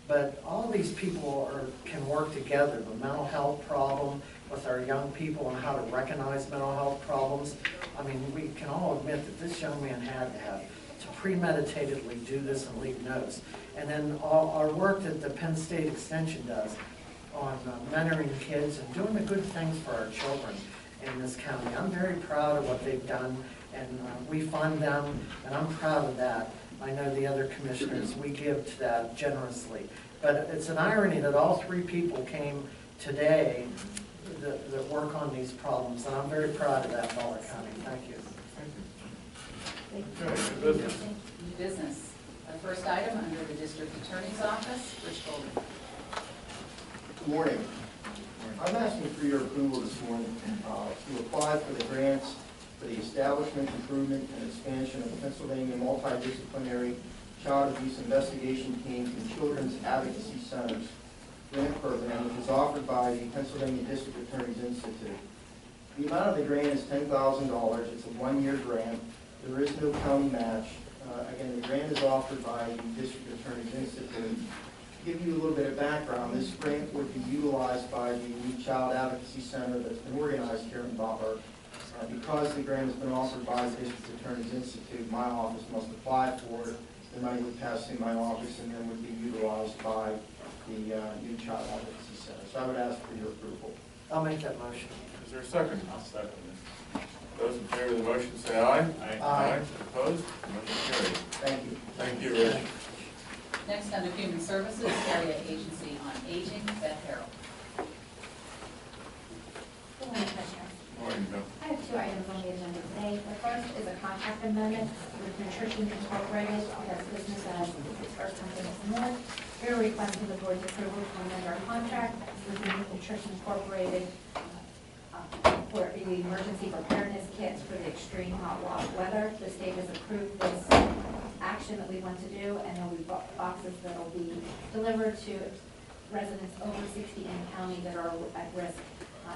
But all these people can work together. The mental health problem with our young people and how to recognize mental health problems. I mean, we can all admit that this young man had to premeditatedly do this and leave notes. And then our work that the Penn State Extension does on mentoring kids and doing the good things for our children in this county. I'm very proud of what they've done, and we fund them, and I'm proud of that. I know the other commissioners, we give to that generously. But it's an irony that all three people came today that work on these problems, and I'm very proud of that, Butler County. Thank you. New business. The first item under the District Attorney's Office, Rich Golden. Good morning. I'm asking for your approval this morning to apply for the grants for the establishment, improvement, and expansion of the Pennsylvania Multidisciplinary Child Abuse Investigation Teams and Children's Advocacy Centers grant program, which is offered by the Pennsylvania District Attorney's Institute. The amount of the grant is $10,000. It's a one-year grant. There is no county match. Again, the grant is offered by the District Attorney's Institute. To give you a little bit of background, this grant would be utilized by the Youth Child Advocacy Center that's been organized here in Butler. Because the grant has been offered by the District Attorney's Institute, my office must apply for it. The money would pass through my office and then would be utilized by the Youth Child Advocacy Center. So I would ask for your approval. I'll make that motion. Is there a second? I'll second it. Those in favor of the motion say aye. Aye. Opposed? Motion carries. Thank you. Thank you, Rich. Next, under Human Services, Area Agency on Aging, Beth Harrell. Good morning, Commissioner. Morning, Bill. I have two items on the agenda today. The first is a contract amendment with Nutrition Incorporated, that's business as First Company North. We are requesting the board's approval to amend our contract with Nutrition Incorporated for the emergency preparedness kits for the extreme hot weather. The state has approved this action that we want to do, and there'll be boxes that will be delivered to residents over 60 in the county that are at risk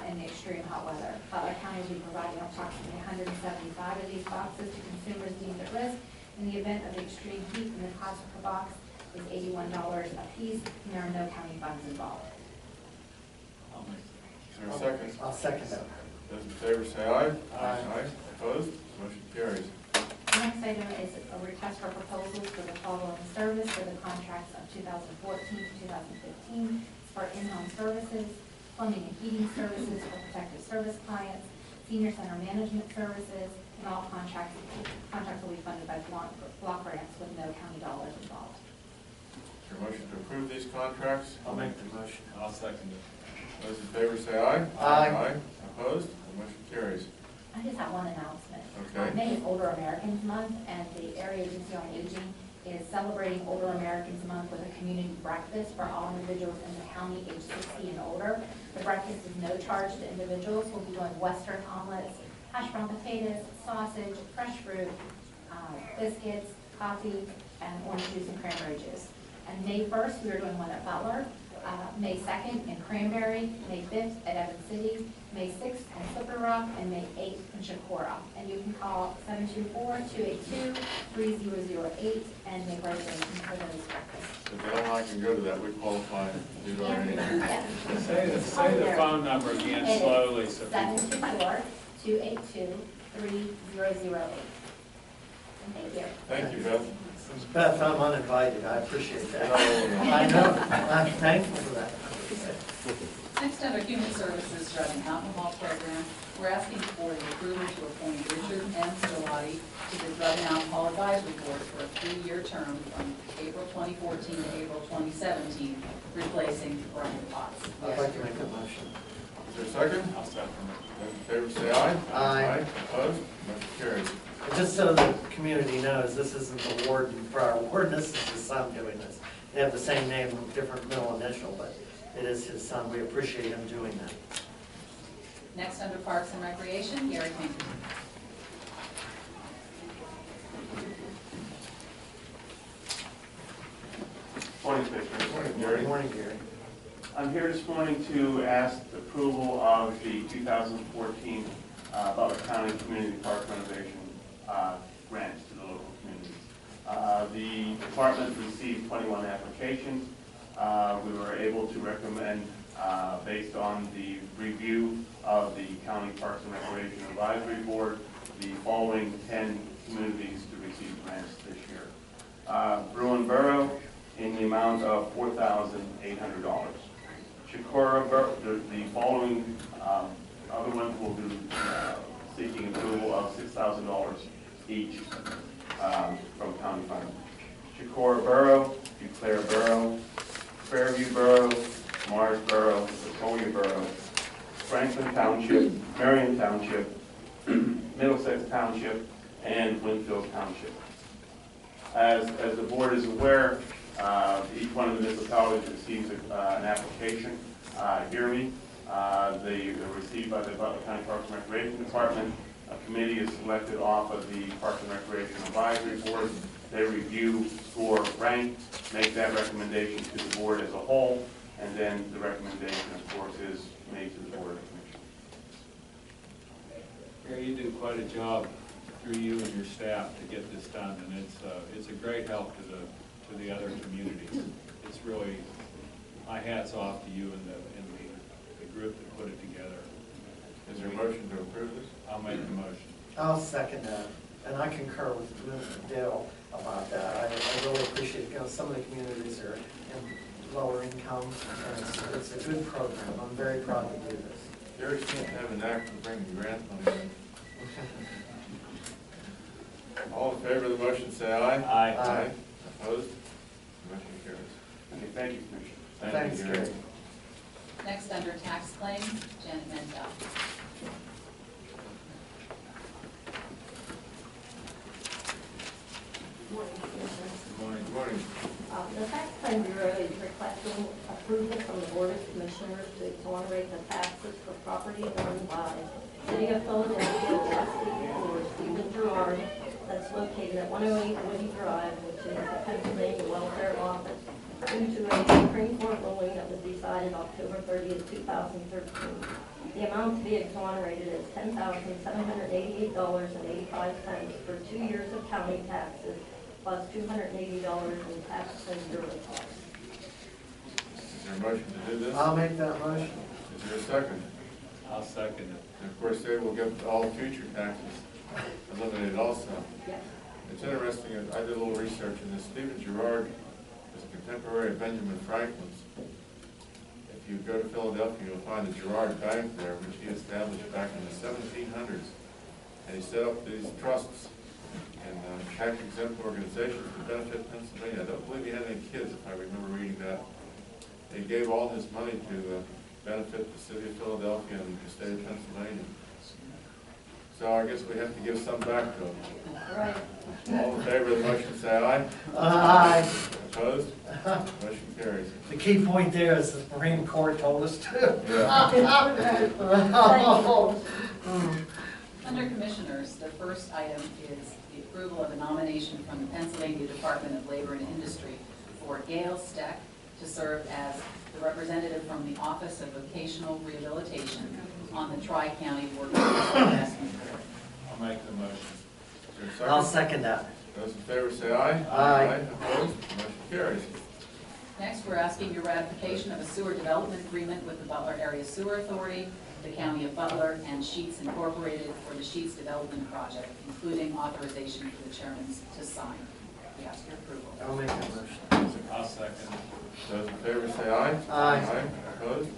in the extreme hot weather. Butler County will be providing approximately 175 of these boxes to consumers deemed at risk in the event of extreme heat, and the cost per box is $81 a piece, and there are no county funds involved. Is there a second? I'll second that. Those in favor say aye. Aye. Opposed? Motion carries. The next item is a request for proposals for the following service for the contracts of 2014 to 2015. It's for in-home services, plumbing and heating services for protective service clients, senior center management services, and all contracts will be funded by block grants with no county dollars involved. Is there a motion to approve these contracts? I'll make the motion. I'll second it. Those in favor say aye. Aye. Opposed? Motion carries. I just have one announcement. Okay. May is Older Americans Month, and the Area Agency on Aging is celebrating Older Americans Month with a community breakfast for all individuals in the county aged 60 and older. The breakfast is no charge to individuals. We'll be doing Western omelets, hash brown potatoes, sausage, fresh fruit, biscuits, coffee, and orange juice and cranberry juice. And May 1st, we are doing one at Butler. May 2nd in Cranberry, May 5th at Evans City, May 6th in Slippery Rock, and May 8th in Chicora. And you can call 724-282-3008 and make reservations for those breakfasts. So Bill and I can go to that. We qualify to do that already. Yes. Say the phone number again slowly. 724-282-3008. Thank you. Thank you, Beth. Beth, I'm uninvited. I appreciate that. I know. I'm thankful for that. Next, under Human Services, Drug and Alcohol Program, we're asking for the approval to appoint Richard M. Stilati to the Drug and Alcohol Advisory Board for a 3-year term from April 2014 to April 2017, replacing Brian Potts. I'd like to make a motion. Is there a second? I'll second it. Those in favor say aye. Aye. Opposed? Motion carries. Just so the community knows, this isn't the warden for our warden, this is his son doing this. They have the same name, different middle initial, but it is his son. We appreciate him doing that. Next, under Parks and Recreation, Gary Pinckney. Morning, Commissioners. Morning, Gary. Good morning, Gary. I'm here this morning to ask approval of the 2014 Butler County Community Park renovation grants to the local communities. The department received 21 applications. We were able to recommend, based on the review of the County Parks and Recreation Advisory Board, the following 10 communities to receive grants this year. Bruin Borough in the amount of $4,800. Chicora Borough, the following other ones will be seeking approval of $6,000 each from county funds. Chicora Borough, Duclair Borough, Fairview Borough, Mars Borough, Latonia Borough, Franklin Township, Marion Township, Middlesex Township, and Winfield Township. As the board is aware, each one of the municipalities receives an application yearly. They are received by the Butler County Parks and Recreation Department. A committee is selected off of the Parks and Recreation Advisory Board. They review, score, rank, make that recommendation to the board as a whole, and then the recommendation, of course, is made to the Board of Yeah, you do quite a job through you and your staff to get this done, and it's a great help to the other communities. It's really, my hat's off to you and the group that put it together. Is there a motion to approve this? I'll make the motion. I'll second that, and I concur with Mr. Dale about that. I really appreciate it, because some of the communities are in lower income, and it's a good program. I'm very proud to do this. Jerry seems to have an act for bringing grant money in. All in favor of the motion, say aye. Aye. Aye. Opposed? Motion carries. Okay, thank you, Commissioner. Thanks, Gary. Next, under tax claims, Janet Mendel. Good morning. Good morning. The tax claim bureau is requesting approval from the Board of Commissioners to exonerate the taxes for property owned by City of Philadelphia, trustee for Stephen Gerard, that's located at 108 Woody Drive, which is the Pennsylvania Welfare Office, due to a Supreme Court ruling that was decided October 30th, 2013. The amount to be exonerated is $10,788.85 for 2 years of county taxes, plus $280 in tax and bureau costs. Is there a motion to do this? I'll make that motion. Is there a second? I'll second it. And of course, they will get all future taxes eliminated also. Yes. It's interesting, I did a little research in this. Stephen Gerard is a contemporary of Benjamin Franklin's. If you go to Philadelphia, you'll find the Gerard Bank there, which he established back in the 1700s. And he set up these trusts and tax-exempt organizations to benefit Pennsylvania. I don't believe he had any kids, if I remember reading that. He gave all his money to benefit the city of Philadelphia and the state of Pennsylvania. So I guess we have to give some back to him. Right. All in favor of the motion, say aye. Aye. Opposed? Motion carries. The key point there is the Supreme Court told us to. Yeah. Under Commissioners, the first item is the approval of a nomination from the Pennsylvania Department of Labor and Industry for Gail Steck to serve as the representative from the Office of Vocational Rehabilitation on the Tri-County Workers' Investment Board. I'll make the motion. Is there a I'll second? second that. Those in favor say aye. Aye. Opposed? Motion carries. Next, we're asking your ratification of a sewer development agreement with the Butler Area Sewer Authority, the County of Butler, and Sheets Incorporated for the Sheets Development Project, including authorization for the chairman to sign. We ask your approval. I'll make that motion. I'll second it. Those in favor say aye. Aye. Opposed?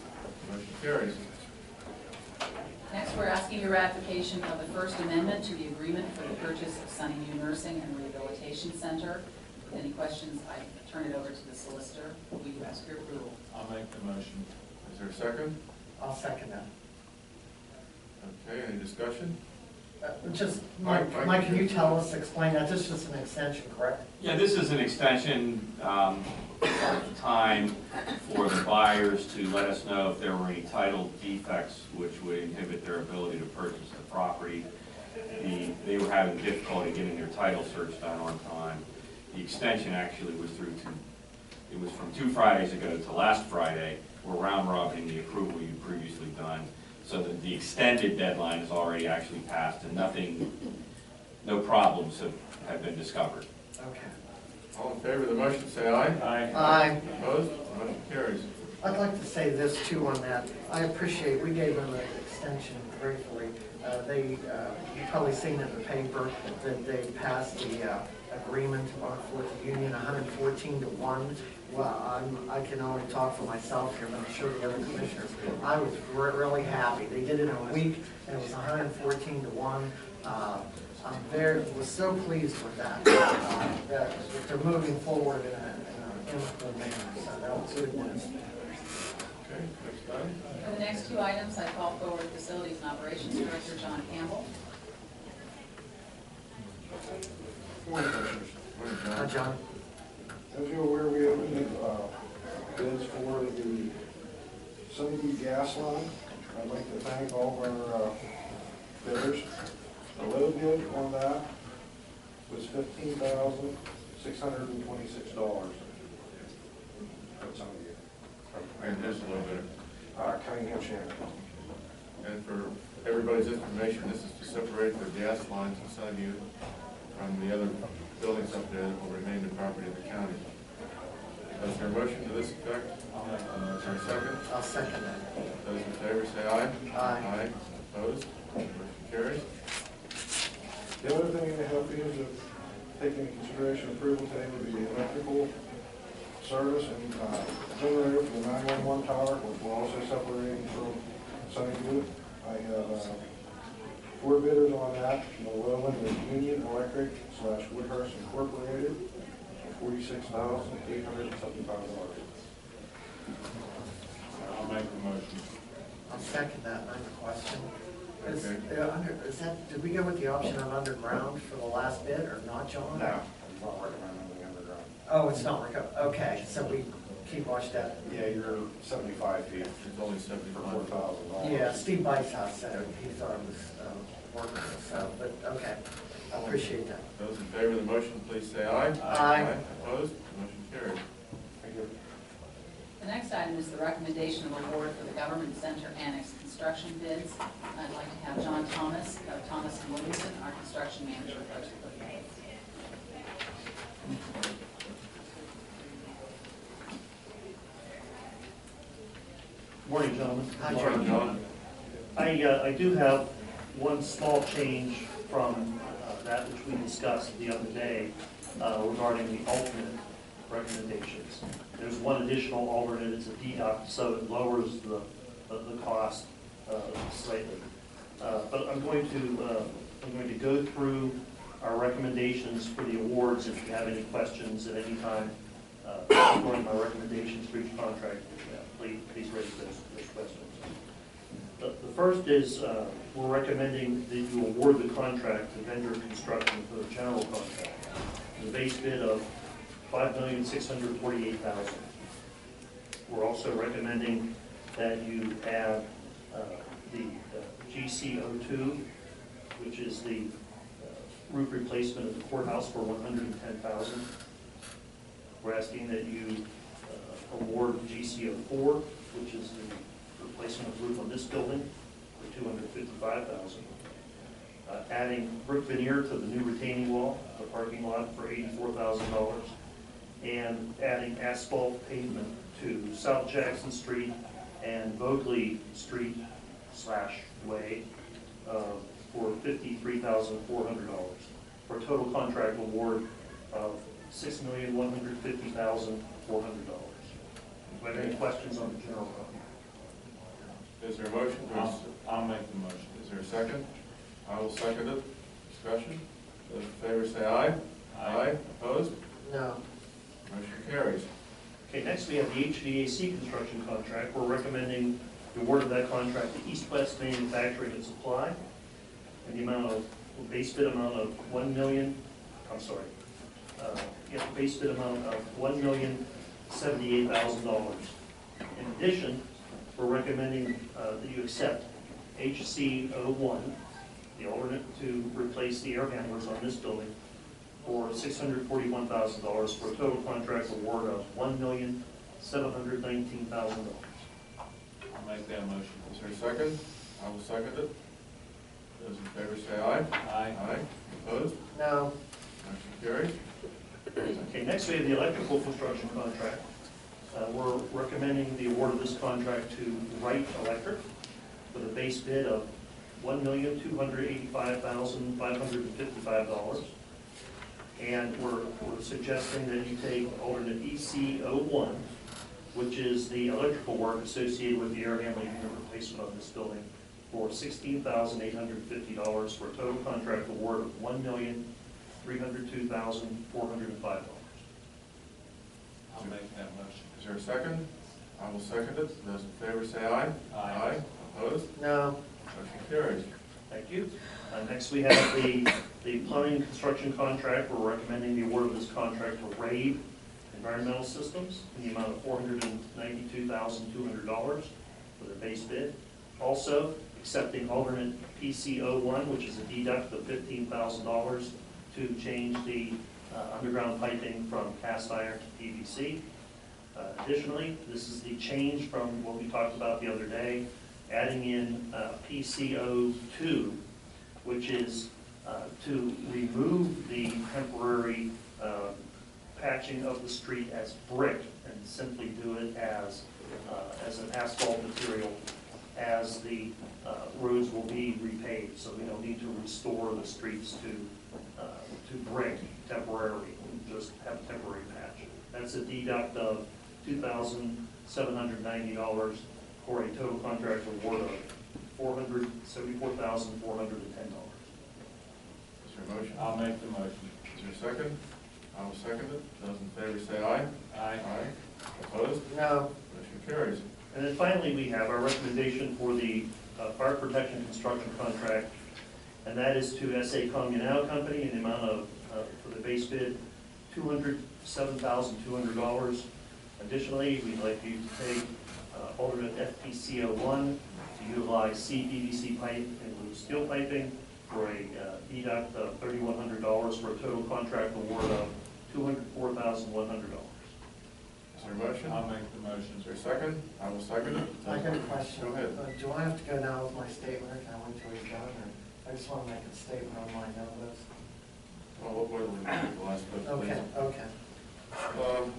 Motion carries. Next, we're asking your ratification of the First Amendment to the agreement for the purchase of Sunnyview Nursing and Rehabilitation Center. With any questions, I turn it over to the solicitor. Will you ask your approval? I'll make the motion. Is there a second? I'll second that. Okay, any discussion? Just, Mike, can you tell us, explain that, this is an extension, correct? Yeah, this is an extension of time for the buyers to let us know if there were any title defects which would inhibit their ability to purchase the property. They were having difficulty getting their title search done on time. The extension actually was it was from 2 Fridays ago to last Friday. We're round robbing the approval you'd previously done, so that the extended deadline is already actually passed and no problems have been discovered. Okay. All in favor of the motion, say aye. Aye. Aye. Opposed? Motion carries. I'd like to say this too on that. I appreciate, we gave them an extension briefly. You've probably seen in the paper that they passed the agreement for the union 114-1. Well, I can only talk for myself here, but I'm sure the other commissioners. I was really happy. They did it in a week, and it was 114-1. Was so pleased with that. That they're moving forward in an amicable manner. So that was good news. Okay, next item. For the next 2 items, I call forward Facilities and Operations Director John Campbell. Morning, Commissioners. Morning, John. Hi, John. As you're aware, we opened bids for the Sunnyview gas line. I'd like to thank all of our bidders. The low bid on that was $15,626. That's Sunnyview. And just a little bit. Cunningham Shannon. And for everybody's information, this is to separate the gas lines in Sunnyview from the other buildings up there that will remain the property of the county. Is there a motion to this effect? Is there a second? I'll second that. Those in favor say aye. Aye. Opposed? Motion carries. The other thing I have is to take into consideration approval today would be the electrical service and generator for the 911 tower, which we're also separating from Sunnyview. I have 4 bidders on that. The low one is Union Electric / Woodhurst Incorporated for $46,875. I'll make the motion. I'll second that. I have a question. Okay. Did we go with the option of underground for the last bid or not, John? No, I'm not recommending the underground. Oh, it's not, okay, so we keep watch that. Yeah, you're 75 feet. It's only For 75. $4,000. Yeah, Steve Bites house said he thought it was working, so, but, okay, I appreciate that. Those in favor of the motion, please say aye. Aye. Opposed? Motion carries. Thank you. The next item is the recommendation of award for the Government Center Annex construction bids. I'd like to have John Thomas of Thomas & Williamson, our construction manager, first. Morning, gentlemen. Hi, Morning, John. I do have one small change from that which we discussed the other day regarding the alternate recommendations. There's one additional alternate, it's a deduct, so it lowers the cost slightly. But I'm going to go through our recommendations for the awards. If you have any questions at any time regarding my recommendations for each contract, please raise those questions. The first is we're recommending that you award the contract to Vendor Construction for the general contract. The base bid of $5,648,000. We're also recommending that you add the GC02, which is the roof replacement of the courthouse for $110,000. We're asking that you award GC04, which is the replacement of roof on this building for $255,000. Adding brick veneer to the new retaining wall, the parking lot for $84,000. And adding asphalt pavement to South Jackson Street and Vogley Street / Way for $53,400 for a total contract award of $6,150,400. Do you have any questions on the general fund? Is there a motion? I'll make the motion. Is there a second? I will second it. Discussion? Those in favor say aye. Aye. Opposed? No. Motion carries. Okay, next we have the HVAC construction contract. We're recommending the award of that contract to East West Manufacturing and Supply in the amount of, base bid amount of base bid amount of $1,078,000. In addition, we're recommending that you accept HC01, the alternate to replace the air handlers on this building, for $641,000 for a total contract award of $1,719,000. I'll make that motion. Is there a second? I will second it. Those in favor say aye. Aye. Aye. Opposed? No. Motion carries. Okay, next we have the electrical construction contract. We're recommending the award of this contract to Wright Electric with a base bid of $1,285,555. And we're suggesting that you take alternate EC01, which is the electrical work associated with the air handling unit replacement of this building, for $16,850 for a total contract award of $1,302,405. I'll make that motion. Is there a second? I will second it. Those in favor say aye. Aye. Opposed? No. Motion carries. Thank you. Next we have the plumbing construction contract. We're recommending the award of this contract to Rave Environmental Systems in the amount of $492,200 for the base bid. Also, accepting alternate PC01, which is a deduct of $15,000 to change the underground piping from cast iron to PVC. Additionally, this is the change from what we talked about the other day, adding in PCO2, which is to remove the temporary patching of the street as brick and simply do it as an asphalt material as the roads will be repaved. So we don't need to restore the streets to brick temporarily, just have a temporary patch. That's a deduct of $2,790 for a total contract award of $474,410. Is there a motion? I'll make the motion. Is there a second? I will second it. Those in favor say aye. Aye. Aye. Opposed? No. Motion carries. And then finally, we have our recommendation for the fire protection construction contract, and that is to S.A. Communal Company in the amount of, for the base bid, $207,200. Additionally, we'd like you to take alternate FPCO1 to utilize CPVC pipe and loose steel piping for a deduct of $3,100 for a total contract award of $204,100. Is there a motion? I'll make the motion. Is there a second? I will second it. I got a question. Go ahead. Do I have to go now with my statement, or can I wait till he's done, or I just want to make a statement on my notice? Well, we'll wait till the last bit, please. Okay, okay.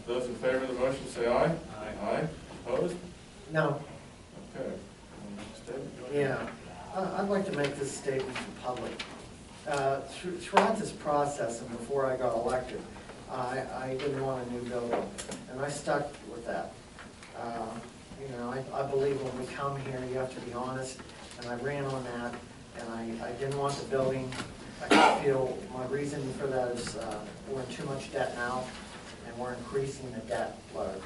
Those in favor of the motion say aye. Aye. Aye. Opposed? No, Okay. Statement? yeah, I'd like to make this statement to public. Throughout this process and before I got elected, I didn't want a new building, and I stuck with that. You know, I believe when we come here, you have to be honest, and I ran on that, and I didn't want the building. I feel my reason for that is we're in too much debt now, and we're increasing the debt load.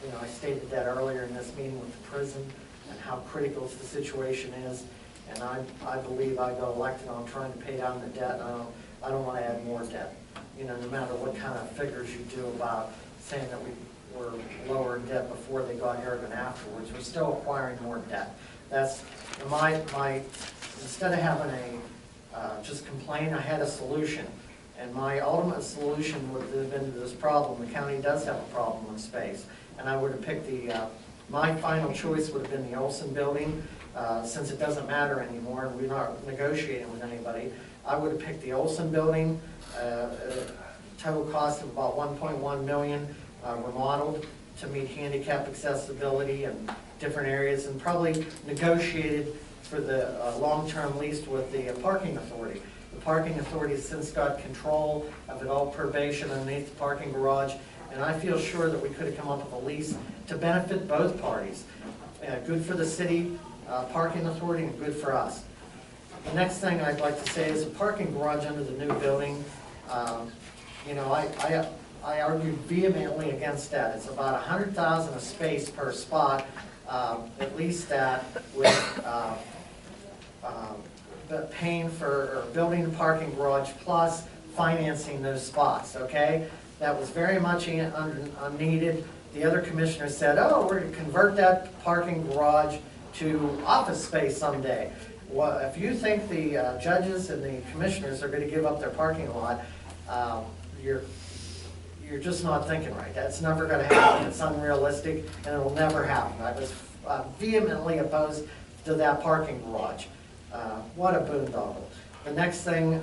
You know, I stated that earlier in this meeting with the prison and how critical the situation is, and I believe I got elected on trying to pay down the debt, and I don't want to add more debt. You know, no matter what kind of figures you do about saying that we were lower in debt before they got here and afterwards, we're still acquiring more debt. That's my instead of having a just complain, I had a solution. And my ultimate solution would have been to this problem. The county does have a problem with space. And I would have picked my final choice would have been the Olson building, since it doesn't matter anymore and we're not negotiating with anybody. I would have picked the Olson building, total cost of about $1.1 million, remodeled to meet handicap accessibility and different areas, and probably negotiated for the long-term lease with the parking authority. The parking authority has since got control of it all probation underneath the parking garage, and I feel sure that we could have come up with a lease to benefit both parties. Good for the city parking authority and good for us. The next thing I'd like to say is a parking garage under the new building. You know, I argued vehemently against that. It's about $100,000 a space per spot, at least that with paying for or building the parking garage plus financing those spots, okay? That was very much unneeded. The other commissioners said, oh, we're going to convert that parking garage to office space someday. Well, if you think the judges and the commissioners are going to give up their parking lot, you're just not thinking right. That's never going to happen. It's unrealistic, and it'll never happen. I was vehemently opposed to that parking garage. What a boondoggle. The next thing,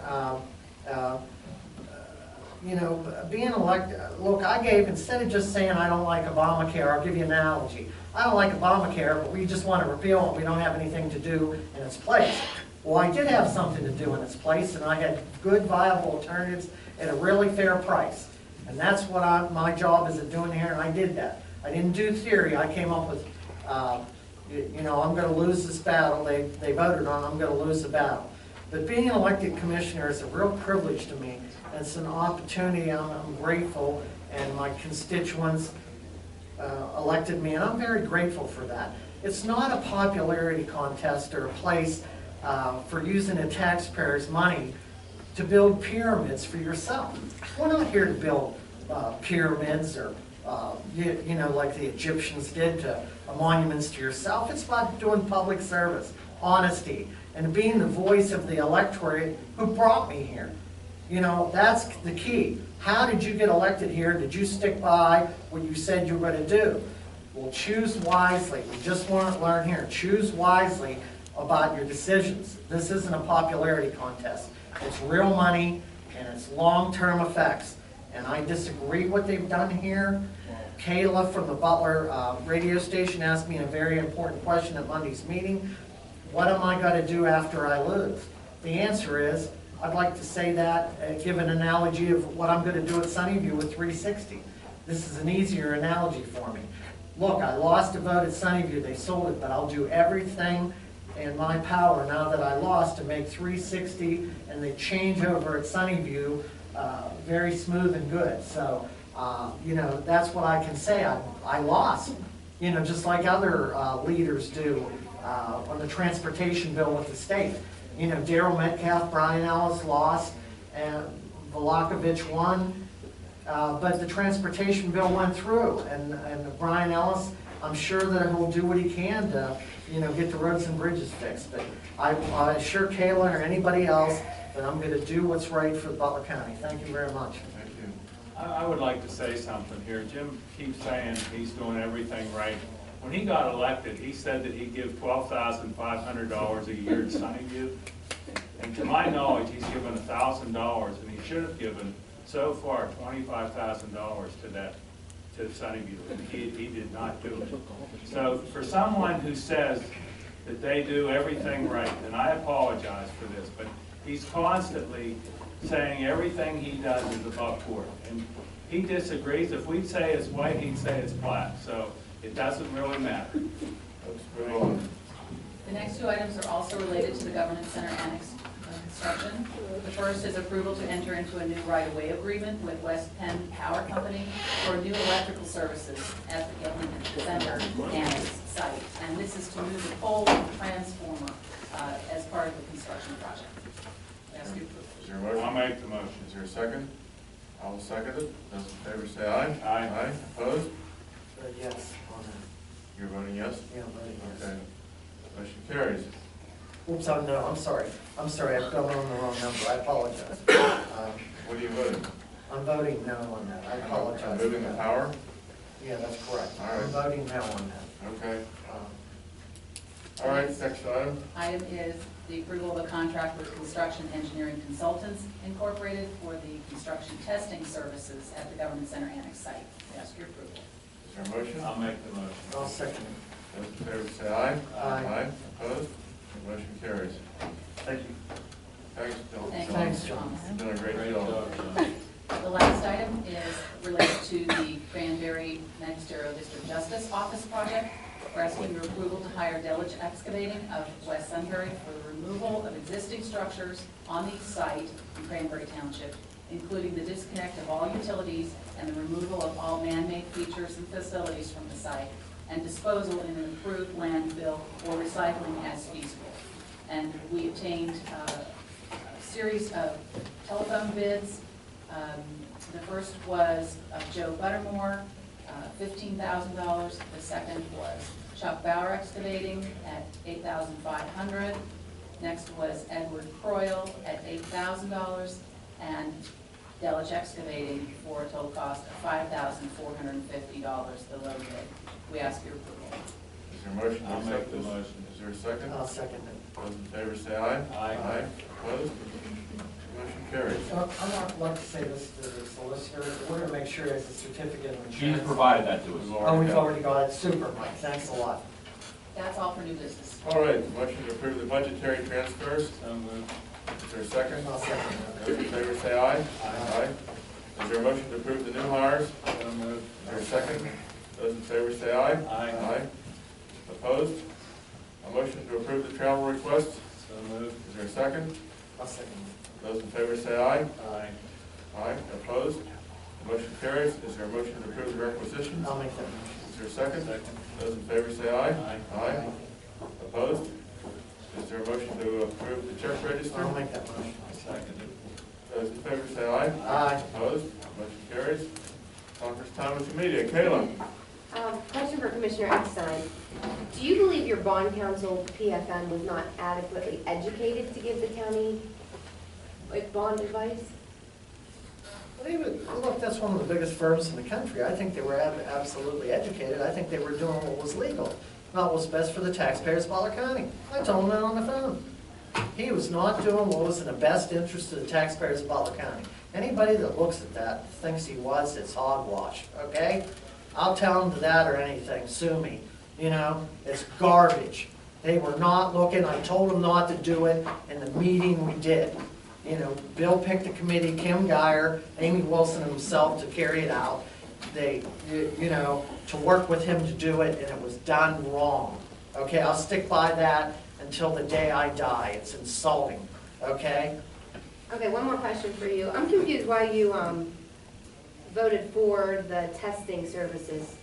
you know, being elected, look, I gave, instead of just saying I don't like Obamacare, I'll give you an analogy. I don't like Obamacare, but we just want to repeal it. We don't have anything to do in its place. Well, I did have something to do in its place, and I had good, viable alternatives at a really fair price. And that's what my job is at doing here, and I did that. I didn't do theory. I came up with, you know, I'm going to lose this battle. They voted on, I'm going to lose the battle. But being an elected commissioner is a real privilege to me. It's an opportunity. I'm grateful, and my constituents elected me, and I'm very grateful for that. It's not a popularity contest or a place for using the taxpayers' money to build pyramids for yourself. We're not here to build pyramids or you know, like the Egyptians did, to monuments to yourself. It's about doing public service, honesty, and being the voice of the electorate who brought me here. You know, that's the key. How did you get elected here? Did you stick by what you said you were going to do? Well, choose wisely. We just want to learn here. Choose wisely about your decisions. This isn't a popularity contest. It's real money and it's long-term effects. And I disagree with what they've done here. Kayla from the Butler radio station asked me a very important question at Monday's meeting. What am I going to do after I lose? The answer is, I'd like to say that, give an analogy of what I'm going to do at Sunnyview with 360. This is an easier analogy for me. Look, I lost a vote at Sunnyview, they sold it, but I'll do everything in my power now that I lost to make 360 and the changeover at Sunnyview very smooth and good. So, you know, that's what I can say. I lost, you know, just like other leaders do on the transportation bill with the state. You know, Darrell Metcalf, Brian Ellis lost, and Volakovich won. But the transportation bill went through, and Brian Ellis, I'm sure that he'll do what he can to, you know, get the roads and bridges fixed. But I assure Kayla or anybody else that I'm going to do what's right for Butler County. Thank you very much. Thank you. I would like to say something here. Jim keeps saying he's doing everything right. When he got elected, he said that he'd give $12,500 a year to Sunnyview. And to my knowledge, he's given $1,000, and he should have given so far $25,000 to Sunnyview. He did not do it. So for someone who says that they do everything right, and I apologize for this, but he's constantly saying everything he does is above board. And he disagrees. If we'd say it's white, he'd say it's black. So it doesn't really matter. Let's move on. The next two items are also related to the Governance Center Annex construction. The first is approval to enter into a new right-of-way agreement with West Penn Power Company for new electrical services at the Government Center Annex site. And this is to move the pole transformer as part of the construction project. Ask you approval. Is there a motion? I'll make the motion. Is there a second? I will second it. Those in favor say aye. Aye. Aye. Opposed? Yes on that. You're voting yes? Yeah, I'm voting yes. Okay. Motion carries. Oops, I'm sorry. I'm sorry, I've gone on the wrong number. I apologize. What are you voting? I'm voting no on that. I apologize. Moving the power? Yeah, that's correct. All right. I'm voting no on that. Okay. All right, next item. Item is the approval of a contract with Construction Engineering Consultants Incorporated for the construction testing services at the Government Center Annex site. Ask your approval. Is there a motion? I'll make the motion. I'll second it. Those in favor say aye. Aye. Opposed? Motion carries. Thank you. Thanks, Bill. Thanks, John. You've done a great Great job. job, John. The last item is related to the Cranberry Magisterial District Justice Office project. We're asking your approval to hire Delich Excavating of West Sunbury for the removal of existing structures on the site in Cranberry Township, including the disconnect of all utilities and the removal of all man-made features and facilities from the site, and disposal in an approved landfill or recycling as feasible. And we obtained a series of telephone bids. The first was of Joe Buttermore, $15,000. The second was Chuck Bauer Excavating at $8,500. Next was Edward Croyle at $8,000, and Delich Excavating for a total cost of $5,450, the low bid. We ask your approval. Is there a motion to I'll accept make the this? motion. Is there a second? I'll second it. Those in favor say aye. Aye. Opposed? Motion carries. I'd like to say this to the solicitor. We're going to make sure he has a certificate of She's insurance. provided that to us. Oh, we've already got it. Super, Mike. Thanks a lot. That's all for new business. All right, motion to approve the budgetary transfers. So moved. Is there a second? I'll second it. Those in favor say aye. Aye. Is there a motion to approve the new hires? So moved. Is there a second? Those in favor say aye. Aye. Opposed? A motion to approve the travel requests. So moved. Is there a second? I'll second it. Those in favor say aye. Aye. Aye. Opposed? The motion carries. Is there a motion to approve the requisitions? I'll make that motion. Is there a second? Second. Those in favor say aye. Aye. Opposed? Is there a motion to approve the check register? I'll make that motion. Seconded. Those in favor say aye. Aye. Opposed? Motion carries. Conference time with the media. Kayla? Question for Commissioner Epstein. Do you believe your bond counsel, PFM, was not adequately educated to give the county bond advice? Look, that's one of the biggest firms in the country. I think they were absolutely educated. I think they were doing what was legal. not what's best for the taxpayers of Butler County. I told him that on the phone. He was not doing what was in the best interest of the taxpayers of Butler County. Anybody that looks at that thinks he was, it's hogwash, okay? I'll tell him that or anything, sue me. You know, it's garbage. They were not looking, I told them not to do it in the meeting we did. You know, Bill picked the committee, Kim Geyer, Amy Wilson himself to carry it out. They, you know, to work with him to do it, and it was done wrong. Okay, I'll stick by that until the day I die. It's insulting, okay? Okay, one more question for you. I'm confused why you voted for the testing services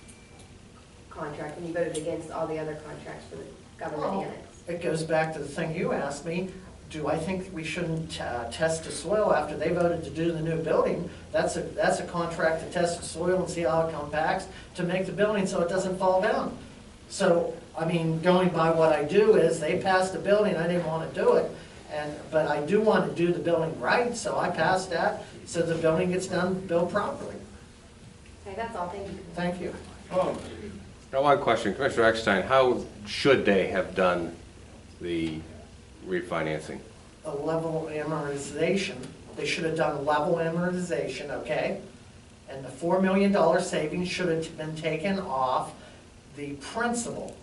contract when you voted against all the other contracts for the government annex. It goes back to the thing you asked me. Do I think we shouldn't test the soil after they voted to do the new building? That's a contract to test the soil and see how it compacts to make the building so it doesn't fall down. So, I mean, going by what I do is they passed the building, I didn't want to do it. But I do want to do the building right, so I passed that, so the building gets done, built properly. Okay, that's all, thank you. Thank you. Now, one question, Commissioner Eckstein, how should they have done the refinancing? A level amortization, they should have done a level amortization, okay? And the $4 million savings should have been taken off the principal.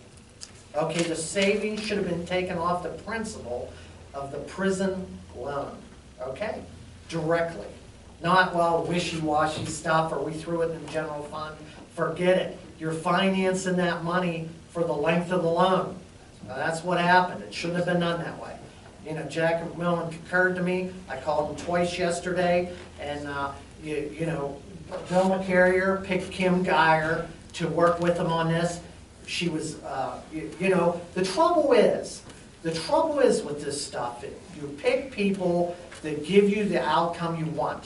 Okay, the savings should have been taken off the principal of the prison loan, okay? Directly. Not, well, wishy-washy stuff, or we threw it in the general fund. Forget it. You're financing that money for the length of the loan. Now, that's what happened. It shouldn't have been done that way. You know, Jack McMillan concurred to me. I called him twice yesterday, and, you know, Bill McCarrier picked Kim Geyer to work with him on this. She was, you know, the trouble is with this stuff, you pick people that give you the outcome you want.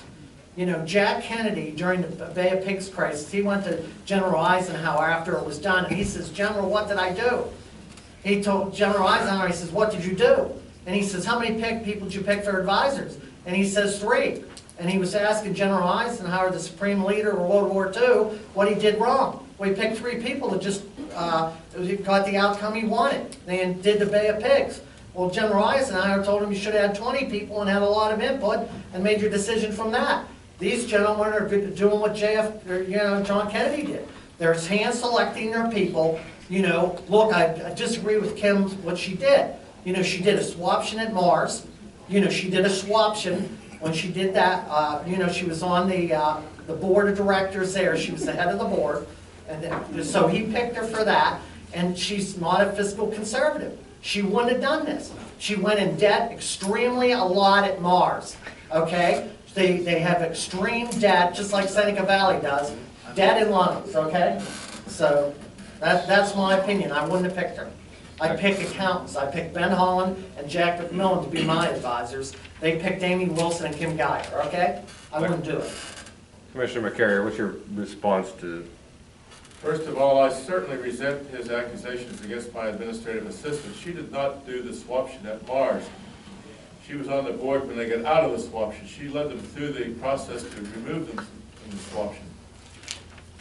You know, Jack Kennedy, during the Bay of Pigs crisis, he went to General Eisenhower after it was done, and he says, General, what did I do? He told General Eisenhower, he says, what did you do? And he says, how many people did you pick for advisors? And he says, 3. And he was asking General Eisenhower, the supreme leader of World War II, what he did wrong. Well, he picked 3 people that just got the outcome he wanted. They did the Bay of Pigs. Well, General Eisenhower told him you should have had 20 people and had a lot of input and made your decision from that. These gentlemen are doing what John Kennedy did. They're hand-selecting their people. You know, look, I disagree with Kim, what she did. You know, she did a swaption at Mars. You know, she did a swaption. When she did that, you know, she was on the board of directors there. She was the head of the board. And then, so he picked her for that. And she's not a fiscal conservative. She wouldn't have done this. She went in debt extremely a lot at Mars. Okay? They have extreme debt, just like Seneca Valley does. Debt in loans, okay? So that's my opinion. I wouldn't have picked her. I picked accountants. I picked Ben Holland and Jack McMillan to be my advisors. They picked Amy Wilson and Kim Geyer, okay? I wouldn't do it. Commissioner McCarrier, what's your response to? First of all, I certainly resent his accusations against my administrative assistant. She did not do the swaption at Mars. She was on the board when they got out of the swaption. She led them through the process to remove them from the swaption.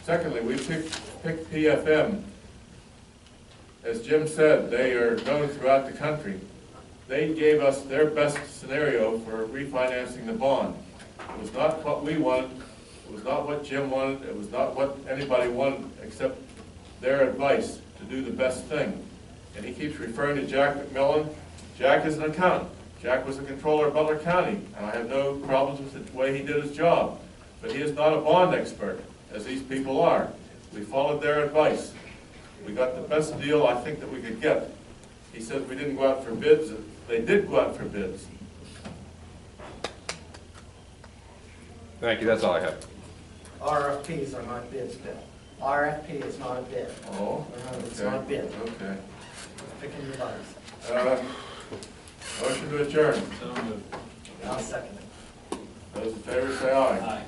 Secondly, we picked PFM. As Jim said, they are known throughout the country. They gave us their best scenario for refinancing the bond. It was not what we wanted. It was not what Jim wanted. It was not what anybody wanted except their advice to do the best thing. And he keeps referring to Jack McMillan. Jack is an accountant. Jack was a controller of Butler County, and I have no problems with the way he did his job. But he is not a bond expert, as these people are. We followed their advice. We got the best deal I think that we could get. He said we didn't go out for bids. They did go out for bids. Thank you, that's all I have. RFPs are not bids, Bill. RFP is not a bid. Oh, it's not a bid. Okay. Picking your buttons. Motion to adjourn. I'll second it. Those in favor say aye. Aye.